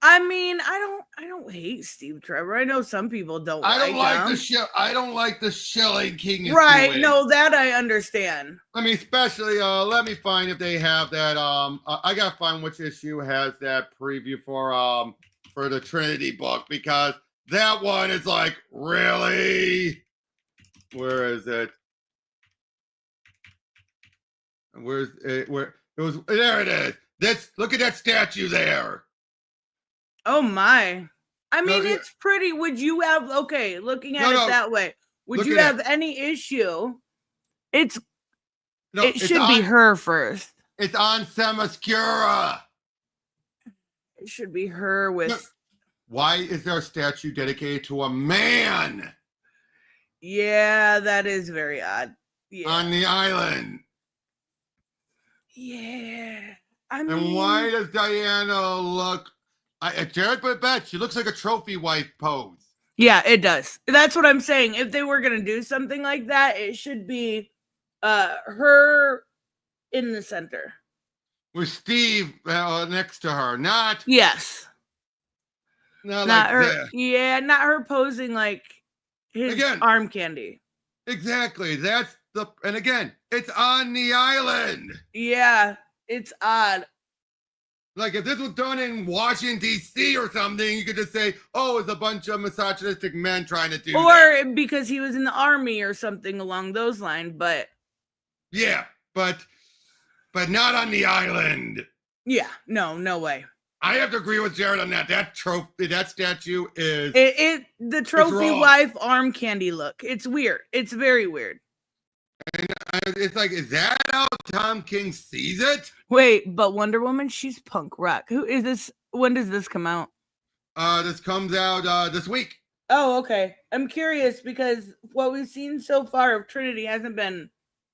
I mean, I don't hate Steve Trevor. I know some people don't. I don't like the shilling King. Right? No, that I understand. I mean, especially let me find if they have that. I gotta find which issue has that preview for the Trinity book, because that one is like, really? Where is it? Where's it? Where it was? There it is. Look at that statue there. Oh my. I mean, No, yeah. it's pretty. Would you have, okay, looking at No, it that way, would Look you at have it. any issue? No, It it's should be on- her first. It's on Themyscira. It should be her with. No. Why is there a statue dedicated to a man Yeah, that is very odd. Yeah. on the island? Yeah. I mean, And why does Diana look? Jared put it best. She looks like a trophy wife pose. Yeah, it does. That's what I'm saying. If they were gonna do something like that, it should be her in the center. With Steve next to her, not Yes. not Not like her. that. Yeah, not her posing like his Again. arm candy. Exactly. And again, it's on the island. Yeah, it's odd. Like if this was done in Washington D.C. or something, you could just say, "Oh, it's a bunch of misogynistic men trying to do that." Or because he was in the army or something along those lines. But Yeah, but not on the island. yeah, no way. I have to agree with Jared on that. That statue is The trophy wrong. wife arm candy look. It's weird. It's very weird. it's like, is that how Tom King sees it? Wait, but Wonder Woman, she's punk rock. Who is this? When does this come out? This comes out this week. Oh, okay. I'm curious because what we've seen so far of Trinity hasn't been.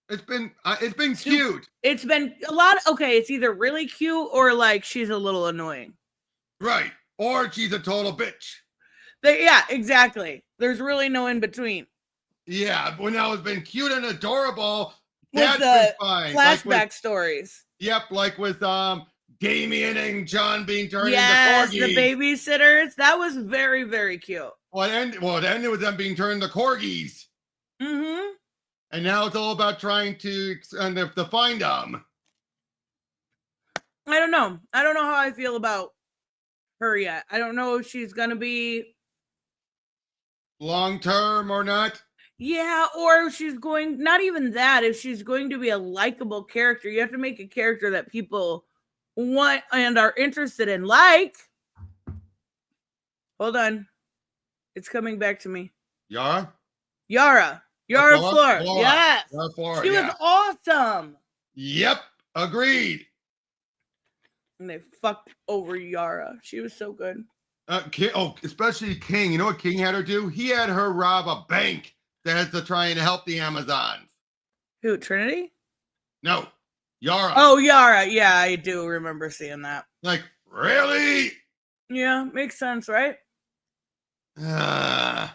It's been skewed. It's been a lot. Okay, it's either really cute or like she's a little annoying. Right. Or she's a total bitch. Yeah, exactly. There's really no in between. Yeah, when now it's been cute and adorable, With that's the been fine. flashback stories. Yep, like with Damien and John being turned Yes, into corgis. the babysitters. That was very, very cute. Well, it ended with them being turned into corgis. Mm-hmm. And now it's all about trying to find them. I don't know. I don't know how I feel about her yet. I don't know if she's gonna be Long term or not. Yeah, or if she's going, not even that, if she's going to be a likable character, you have to make a character that people want and are interested in. Like, hold on, it's coming back to me. Yara? Yara Flor. Yes. Yara Flor, She was awesome. Yep, agreed. And they fucked over Yara. She was so good. Especially King. You know what King had her do? He had her rob a bank that's to try and help the Amazons. Who, Trinity? No, Yara. Oh, Yara. Yeah, I do remember seeing that. Like, really? Yeah, makes sense, right? Uh,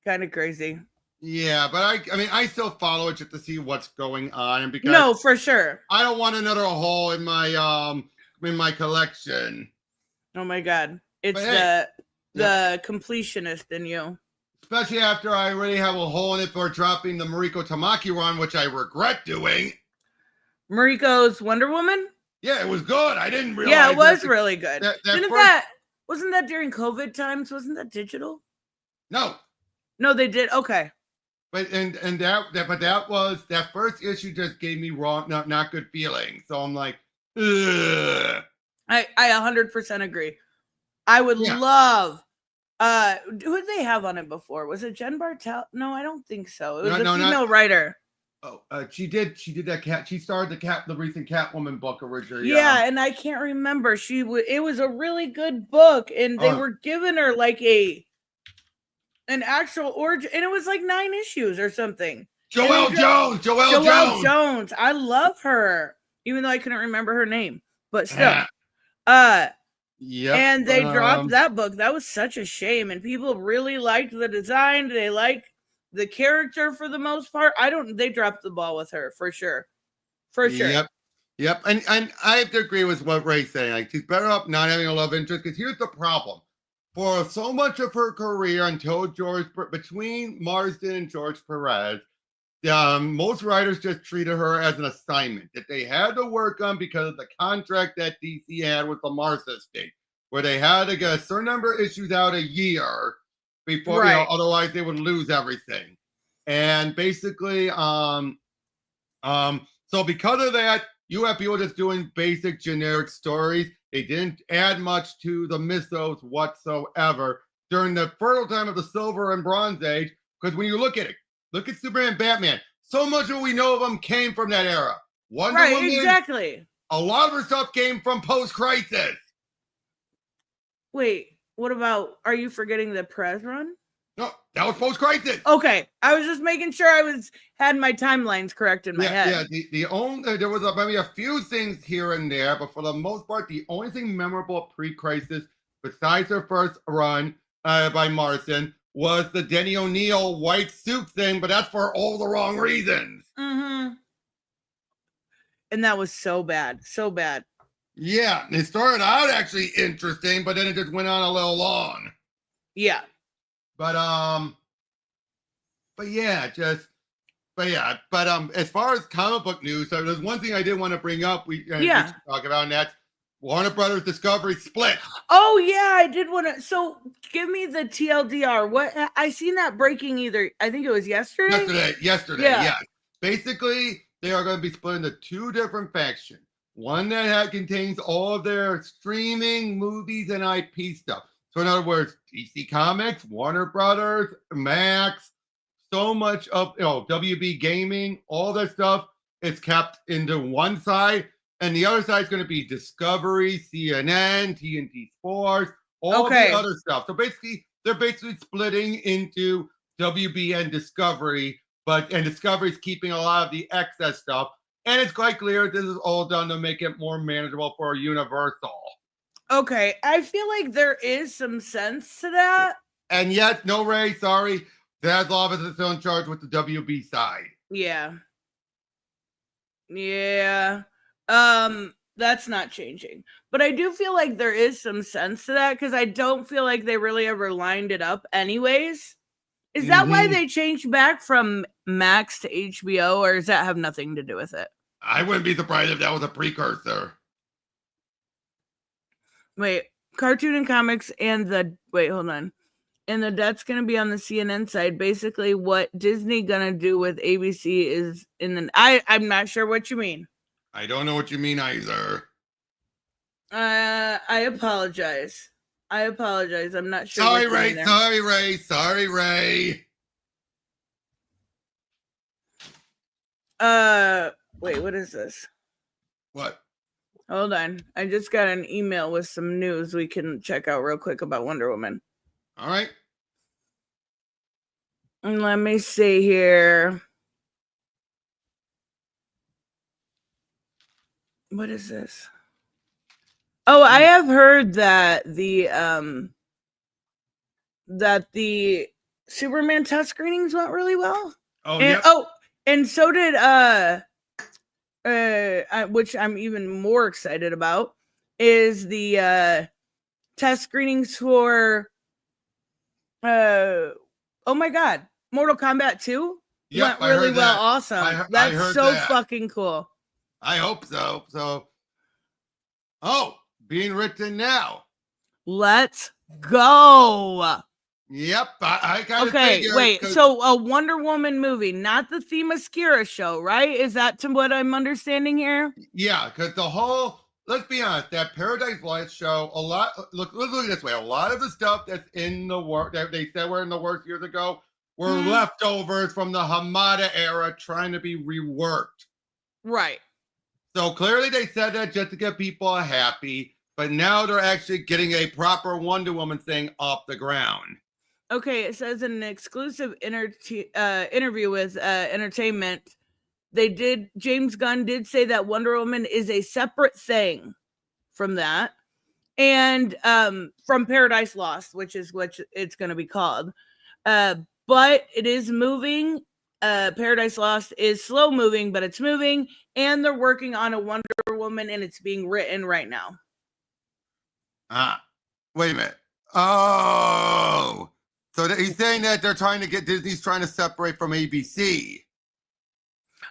Kind of crazy. Yeah, but I mean, I still follow it just to see what's going on, and because No, for sure. I don't want another hole in my collection. Oh my God, it's But the completionist in you. Especially after I already have a hole in it for dropping the Mariko Tamaki run, which I regret doing. Mariko's Wonder Woman? Yeah, it was good. I didn't realize. Yeah, it was really good. That Wasn't that during COVID times? Wasn't that digital? No, they did. Okay. but that first issue just gave me not good feelings. So I'm like, ugh. I 100% agree. I would love. Who did they have on it before? Was it Jen Bartel? No, I don't think so. It was a female writer. Oh, she did that cat. She starred the recent Catwoman book originally. Yeah, and I can't remember. It was a really good book, and they were giving her like an actual origin, and it was like 9 issues or something. Joelle Jones. I love her, even though I couldn't remember her name, but still. Yeah. And they dropped that book. That was such a shame, and people really liked the design. They liked the character for the most part. They dropped the ball with her for sure. For sure. Yep. And I have to agree with what Ray's saying. Like, she's better off not having a love interest, because here's the problem. For so much of her career until between Marsden and George Perez, most writers just treated her as an assignment that they had to work on because of the contract that DC had with the Martha estate, where they had to get a certain number of issues out a year before, otherwise they would lose everything. And basically, So because of that, you have people just doing basic generic stories. They didn't add much to the mythos whatsoever during the fertile time of the Silver and Bronze Age. Because when you look at it, look at Superman and Batman. So much of what we know of them came from that era. Wonder Woman, exactly. A lot of her stuff came from post-crisis. Wait, what about, are you forgetting the Perez run? No, that was post-crisis. Okay, I was just making sure I had my timelines correct in my head. Yeah, the only, there was maybe a few things here and there, but for the most part, the only thing memorable pre-crisis, besides her first run by Morrison, was the Denny O'Neil white suit thing, but that's for all the wrong reasons. Mm-hmm. And that was so bad. So bad. Yeah, it started out actually interesting, but then it just went on a little long. Yeah. But as far as comic book news, so there's one thing I did want to bring up. We should talk about, and that's Warner Brothers Discovery split. Oh yeah, I did want to. So give me the TLDR. What I seen that breaking either. I think it was yesterday. Yesterday. Yeah. Basically, they are going to be split into two different factions. One that contains all of their streaming movies and IP stuff. So in other words, DC Comics, Warner Brothers, Max, so much of WB Gaming, all that stuff is kept into one side, and the other side is going to be Discovery, CNN, TNT Sports, all the other stuff. So basically, they're basically splitting into WB and Discovery, and Discovery is keeping a lot of the excess stuff. And it's quite clear this is all done to make it more manageable for Universal. Okay, I feel like there is some sense to that. And yet, no, Ray, sorry. Zaslav is still in charge with the WB side. Yeah. Yeah. That's not changing. But I do feel like there is some sense to that because I don't feel like they really ever lined it up anyways. Is that why they changed back from Max to HBO, or does that have nothing to do with it? I wouldn't be surprised if that was a precursor. Wait, cartoon and comics and hold on. And that's going to be on the CNN side. Basically, what Disney going to do with ABC is I'm not sure what you mean. I don't know what you mean either. I apologize. I'm not sure. Sorry, Ray. Wait, what is this? What? Hold on. I just got an email with some news we can check out real quick about Wonder Woman. All right. And let me see here. What is this? Oh, I have heard that the Superman test screenings went really well. And so did which I'm even more excited about, is the test screenings for oh my god, Mortal Kombat 2 went really well. Awesome. That's so fucking cool. I hope so. Being written now. Let's go. Yep, I got okay. Wait, so a Wonder Woman movie, not the Themyscira show, right? Is that what I'm understanding here? Yeah, because the whole, let's be honest, that Paradise Lost show, let's look at it this way. A lot of the stuff that's in the work that they said were in the works years ago were leftovers from the Hamada era trying to be reworked. Right. So clearly they said that just to get people happy, but now they're actually getting a proper Wonder Woman thing off the ground. Okay, it says in an exclusive interview with Entertainment, James Gunn did say that Wonder Woman is a separate thing from that, and from Paradise Lost, which is what it's going to be called. But it is moving. Paradise Lost is slow moving, but it's moving, and they're working on a Wonder Woman, and it's being written right now. Wait a minute. Oh. So he's saying that Disney's trying to separate from ABC.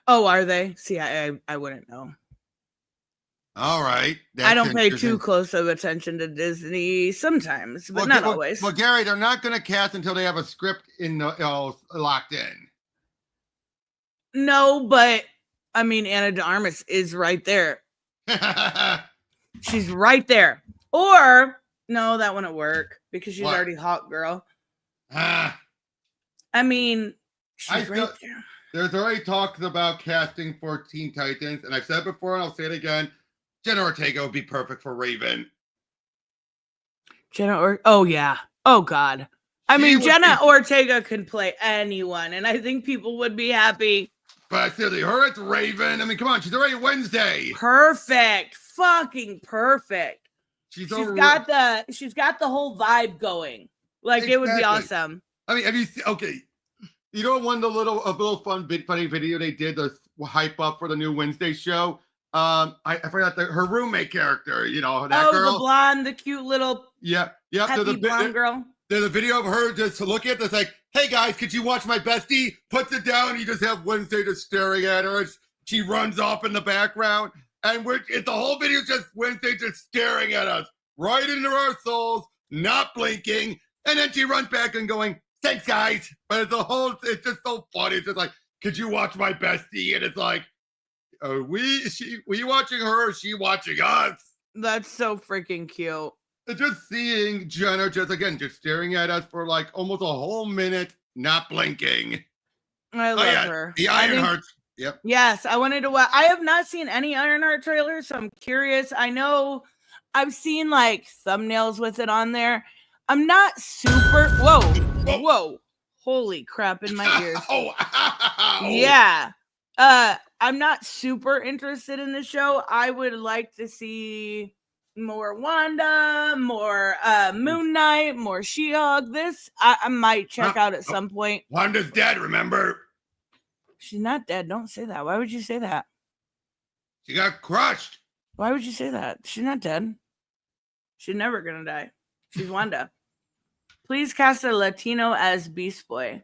Oh, are they? See, I wouldn't know. All right. I don't pay too close of attention to Disney sometimes, but not always. Well, Gary, they're not going to cast until they have a script locked in. No, but I mean, Anna de Armas is right there. She's right there. Or, no, that wouldn't work because she's What? already hot girl. Ah, I mean, she's I right feel- there. there's already talks about casting for Teen Titans, and I've said it before and I'll say it again. Jenna Ortega would be perfect for Raven. Oh, yeah. Oh, God. I She mean, would Jenna be- Ortega can play anyone, and I think people would be happy. But seriously, her as Raven, I mean, come on, she's already Wednesday. Perfect. Fucking perfect. She's She's got the whole vibe going. Like, it would be Exactly. awesome. I mean, have you seen, okay, you know, a little funny video they did to hype up for the new Wednesday show? I forgot her roommate character, you know, that girl. The blonde, the cute little Yeah. happy blonde girl. There's a video of her just looking at this like, hey guys, could you watch my bestie? Puts it down, and you just have Wednesday just staring at her. She runs off in the background. And the whole video is just Wednesday just staring at us, right into our souls, not blinking. And then she runs back and going, thanks guys. But it's just so funny. It's just like, could you watch my bestie? And it's like, were you watching her or is she watching us? That's so freaking cute. Just seeing Jenna just staring at us for like almost a whole minute, not blinking. I love her. The Ironhearts. Yep. Yes, I wanted to watch. I have not seen any Ironheart trailers, so I'm curious. I know I've seen like thumbnails with it on there. I'm not super. Whoa. Holy crap in my ears. Yeah. I'm not super interested in the show. I would like to see more Wanda, more Moon Knight, more She-Hulk. This I might check out at some point. Wanda's dead, remember? She's not dead. Don't say that. Why would you say that? She got crushed. Why would you say that? She's not dead. She's never gonna die. She's Wanda. Please cast a Latino as Beast Boy.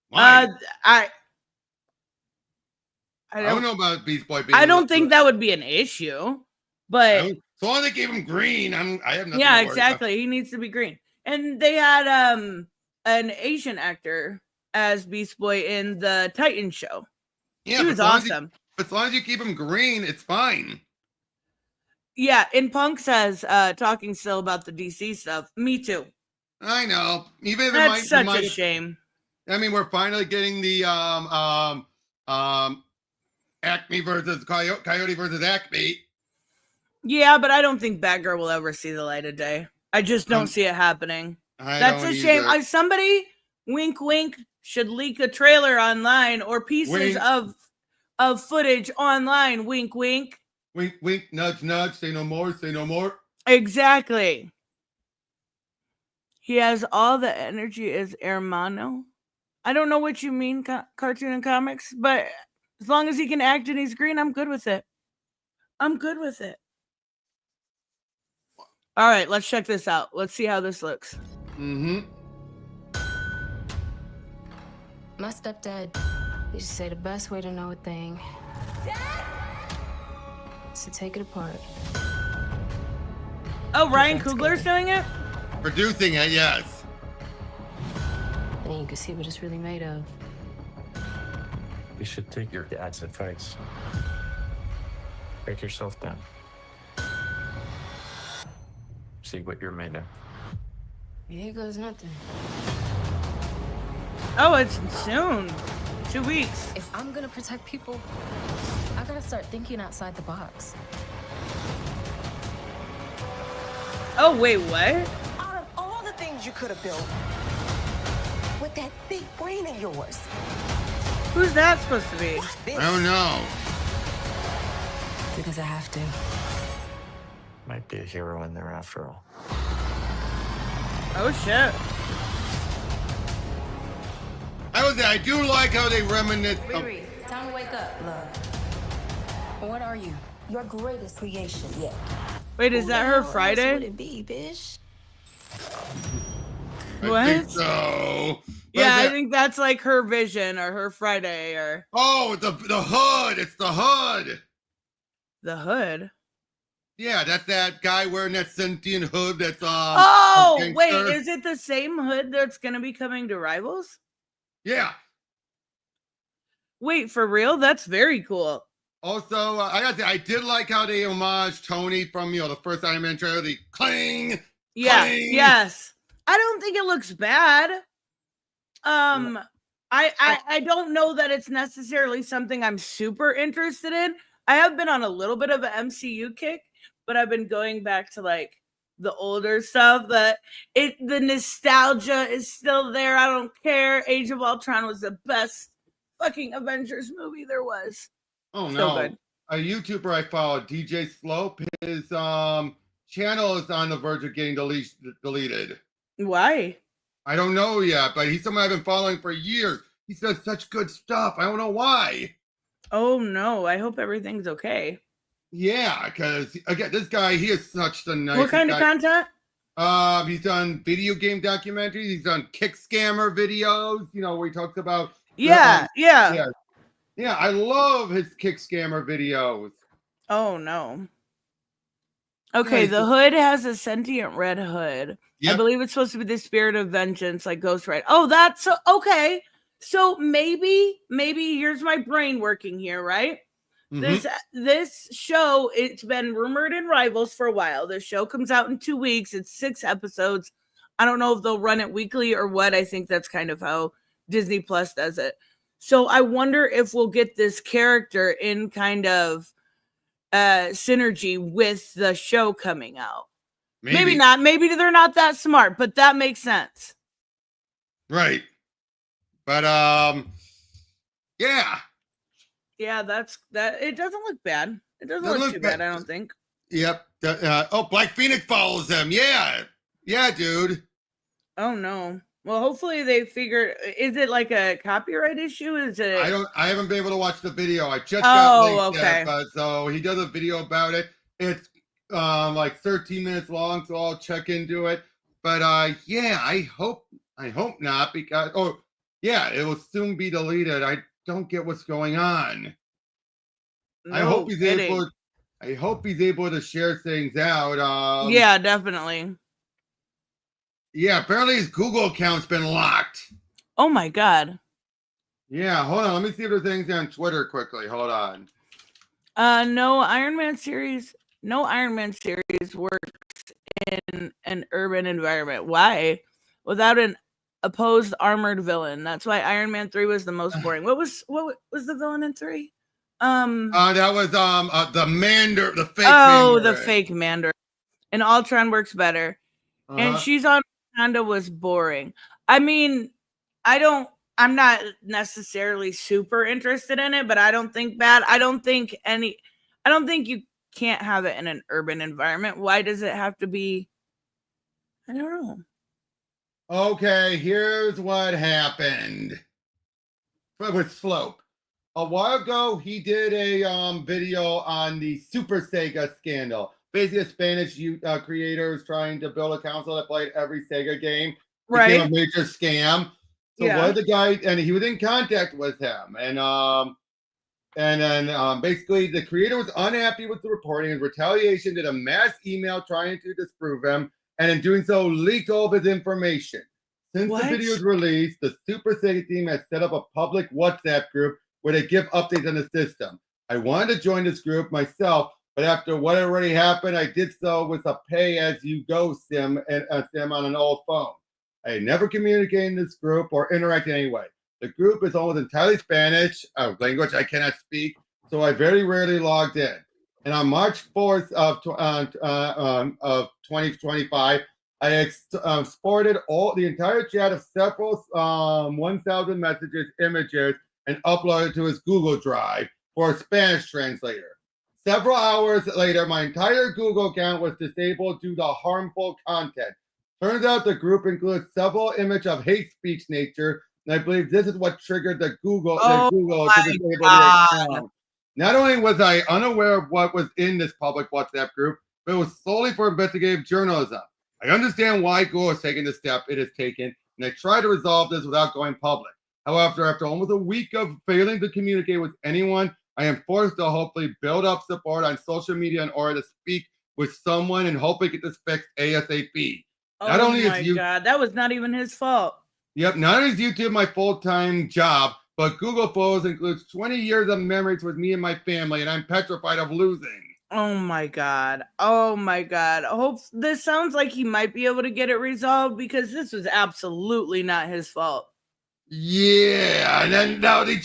Why? I don't know about Beast Boy being. I don't think that would be an issue, but as long as they gave him green, I have nothing. yeah, to worry exactly. He needs to be green. And they had an Asian actor as Beast Boy in the Titan show. Yeah, he was awesome. As long as you keep him green, it's fine. Yeah, and Punk says, talking still about the DC stuff. Me too. I know. Even if That's such a shame. I mean, we're finally getting the Acme versus Coyote versus Acme. Yeah, but I don't think Batgirl will ever see the light of day. I just don't see it happening. That's a shame. Somebody, wink, wink, should leak a trailer online or pieces of footage online. Wink, wink. Wink, wink, nudge, nudge. Say no more. Say no more. Exactly. He has all the energy as Hermano. I don't know what you mean, cartoon and comics, but as long as he can act and he's green, I'm good with it. I'm good with it. All right, let's check this out. Let's see how this looks. Mm-hmm. My stepdad used to say the best way to know a thing is to take it apart. Oh, Ryan Coogler's doing it? Producing it, yes. And then you can see what it's really made of. You should take your dad's advice. Break yourself down. See what you're made of. Here goes nothing. Oh, it's soon. 2 weeks. If I'm gonna protect people, I gotta start thinking outside the box. Oh, wait, what? Out of all the things you could have built, with that big brain of yours. Who's that supposed to be? I don't know. Because I have to. Might be a hero in there after all. Oh, shit. I do like how they reminisce. Riri, time to wake up, love. What are you? Your greatest creation yet. Wait, is that her Friday? Would it be, bitch? What? I think so. Yeah, I think that's like her vision or her Friday or. Oh, the hood. It's the hood. The hood. Yeah, that's that guy wearing that sentient hood. That's Oh, wait, is it the same hood that's gonna be coming to Rivals? Yeah. Wait, for real? That's very cool. Also, I gotta say, I did like how they homage Tony from the first Iron Man trailer. The clang. Yeah. Clang. Yes. I don't think it looks bad. I don't know that it's necessarily something I'm super interested in. I have been on a little bit of an MCU kick, but I've been going back to like the older stuff. The nostalgia is still there. I don't care. Age of Ultron was the best fucking Avengers movie there was. Oh So no! good. A YouTuber I follow, DJ Slope, his channel is on the verge of getting deleted. Why? I don't know yet, but he's someone I've been following for years. He says such good stuff. I don't know why. Oh no! I hope everything's okay. Yeah, because again, this guy, he is such the nice. What kind of content? He's done video game documentaries. He's done kick scammer videos. You know, where he talks about. Yeah. Yeah, I love his kick scammer videos. Oh no. Okay, Yeah, the hood has a sentient red hood. I Yep. believe it's supposed to be the spirit of vengeance, like Ghost Rider. Oh, that's okay. So maybe here's my brain working here, right? This show, it's been rumored in Rivals for a while. The show comes out in 2 weeks. It's 6 episodes. I don't know if they'll run it weekly or what. I think that's kind of how Disney Plus does it. So I wonder if we'll get this character in kind of synergy with the show coming out. Maybe not. Maybe they're not that smart, but that makes sense. Right. But yeah. Yeah, that's that. It doesn't look bad. It doesn't Doesn't look look too bad, bad. I don't think. Yep. Black Phoenix follows them. Yeah, dude. Oh no. Well, hopefully they figure. Is it like a copyright issue? Is it? I haven't been able to watch the video. I just got linked okay. but so he does a video about it. It's like 13 minutes long, so I'll check into it. But yeah, I hope not, because it will soon be deleted. I don't get what's going on. I hope he's able to share things out. Yeah, definitely. Yeah, apparently his Google account's been locked. Oh my god. Yeah, hold on. Let me see if there's anything on Twitter quickly. Hold on. No Iron Man series works in an urban environment. Why? Without an opposed armored villain. That's why Iron Man 3 was the most boring. What was the villain in 3? That was the Mandarin, the fake Mandarin. Mandarin. The fake Mandarin. And Ultron works better. And She's on Wakanda was boring. I mean, I'm not necessarily super interested in it, but I don't think bad. I don't think you can't have it in an urban environment. Why does it have to be? I don't know. Okay, here's what happened with Slope. A while ago, he did a video on the Super Sega scandal. Basically, a Spanish creators trying to build a console that played every Sega game. Became a major scam. So what the guy, and he was in contact with him, and then basically the creator was unhappy with the reporting, and retaliation did a mass email trying to disprove him, and in doing so leaked all of his information. Since the video was released, the Super Sega team has set up a public WhatsApp group where they give updates on the system. I wanted to join this group myself, but after what already happened, I did so with a pay-as-you-go sim on an old phone. I never communicated in this group or interacted in any way. The group is almost entirely Spanish, a language I cannot speak, so I very rarely logged in. And on March 4th of 2025, I exported the entire chat of several 1,000 messages, images, and uploaded to his Google Drive for a Spanish translator. Several hours later, my entire Google account was disabled due to harmful content. Turns out the group includes several images of hate speech nature, and I believe this is what triggered the Google to disable the account. Not only was I unaware of what was in this public WhatsApp group, but it was solely for investigative journalism. I understand why Google has taken the step it has taken, and I try to resolve this without going public. However, after almost a week of failing to communicate with anyone, I am forced to hopefully build up support on social media in order to speak with someone and hopefully get this fixed ASAP. Not only God, that was not even his fault. Yep, not only is YouTube my full-time job, but Google Photos includes 20 years of memories with me and my family, and I'm petrified of losing. Oh my God. Oh my God. This sounds like he might be able to get it resolved because this was absolutely not his fault. Yeah, and then now she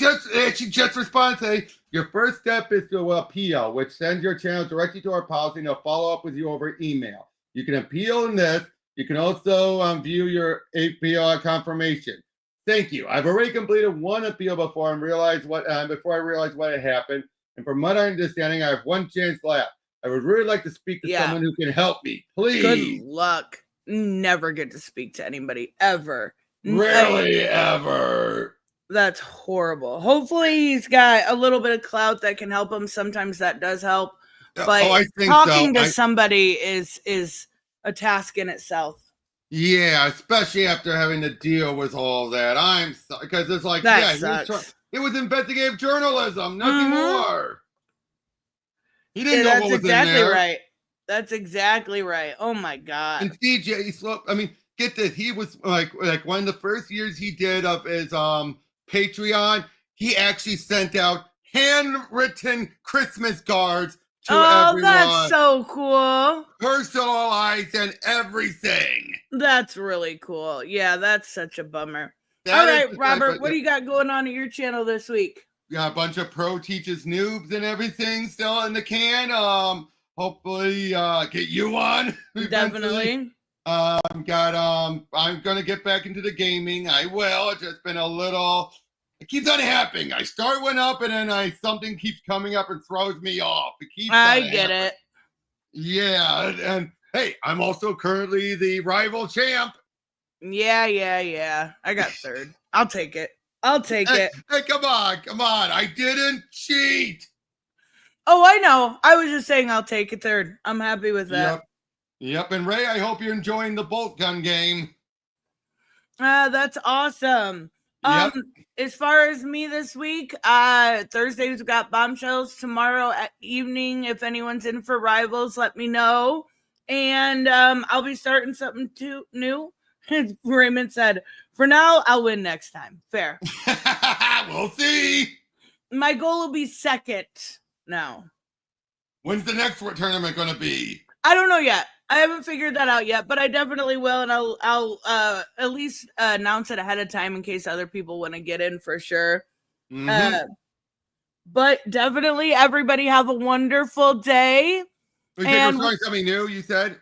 just responded saying, your first step is to appeal, which sends your channel directly to our policy and they'll follow up with you over email. You can appeal in this. You can also view your appeal confirmation. Thank you. I've already completed one appeal before I realized what had happened. And from my understanding, I have one chance left. I would really like to speak to someone who can help me. Please. Good luck. Never get to speak to anybody ever. Rarely ever. That's horrible. Hopefully he's got a little bit of clout that can help him. Sometimes that does help. But I think talking to somebody is a task in itself. Yeah, especially after having to deal with all that. I'm sorry, because it's like, it was investigative journalism, nothing more. He didn't know what was in there. Right. That's exactly right. Oh my God. And DJ Slope, I mean, get this. He was like one of the first years he did of his Patreon, he actually sent out handwritten Christmas cards to everyone. That's so cool. Personalized and everything. That's really cool. Yeah, that's such a bummer. All right, Robert, what do you got going on at your channel this week? Got a bunch of Pro Teaches noobs and everything still in the can. Hopefully get you on. Definitely. I'm gonna get back into the gaming. I will. It's just been it keeps on happening. I start one up and then something keeps coming up and throws me off. I get it. Yeah, and hey, I'm also currently the rival champ. Yeah. I got third. I'll take it. Hey, come on. I didn't cheat. Oh, I know. I was just saying I'll take it third. I'm happy with that. Yep. And Ray, I hope you're enjoying the bolt gun game. That's awesome. Yep. As far as me this week, Thursday we've got Bombshells. Tomorrow at evening, if anyone's in for Rivals, let me know. And I'll be starting something new. Raymond said, for now, I'll win next time. Fair. We'll see. My goal will be second now. When's the next tournament going to be? I don't know yet. I haven't figured that out yet, but I definitely will, and I'll at least announce it ahead of time in case other people want to get in for sure. Mm-hmm. But definitely, everybody have a wonderful day. We're starting something new, you said?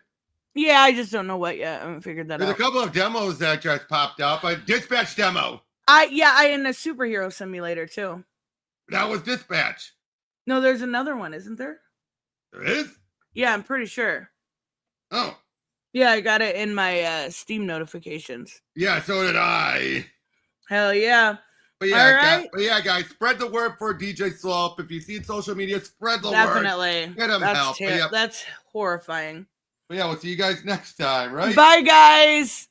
Yeah, I just don't know what yet. I haven't figured that out. There's a couple of demos that just popped up. A Dispatch demo. I in a superhero simulator too. That was Dispatch. No, there's another one, isn't there? There is? Yeah, I'm pretty sure. Oh. Yeah, I got it in my Steam notifications. Yeah, so did I. Hell yeah. But yeah, guys, spread the word for DJ Slope. If you see social media, spread the word. Definitely. Get him help. That's horrifying. But yeah, we'll see you guys next time, right? Bye, guys.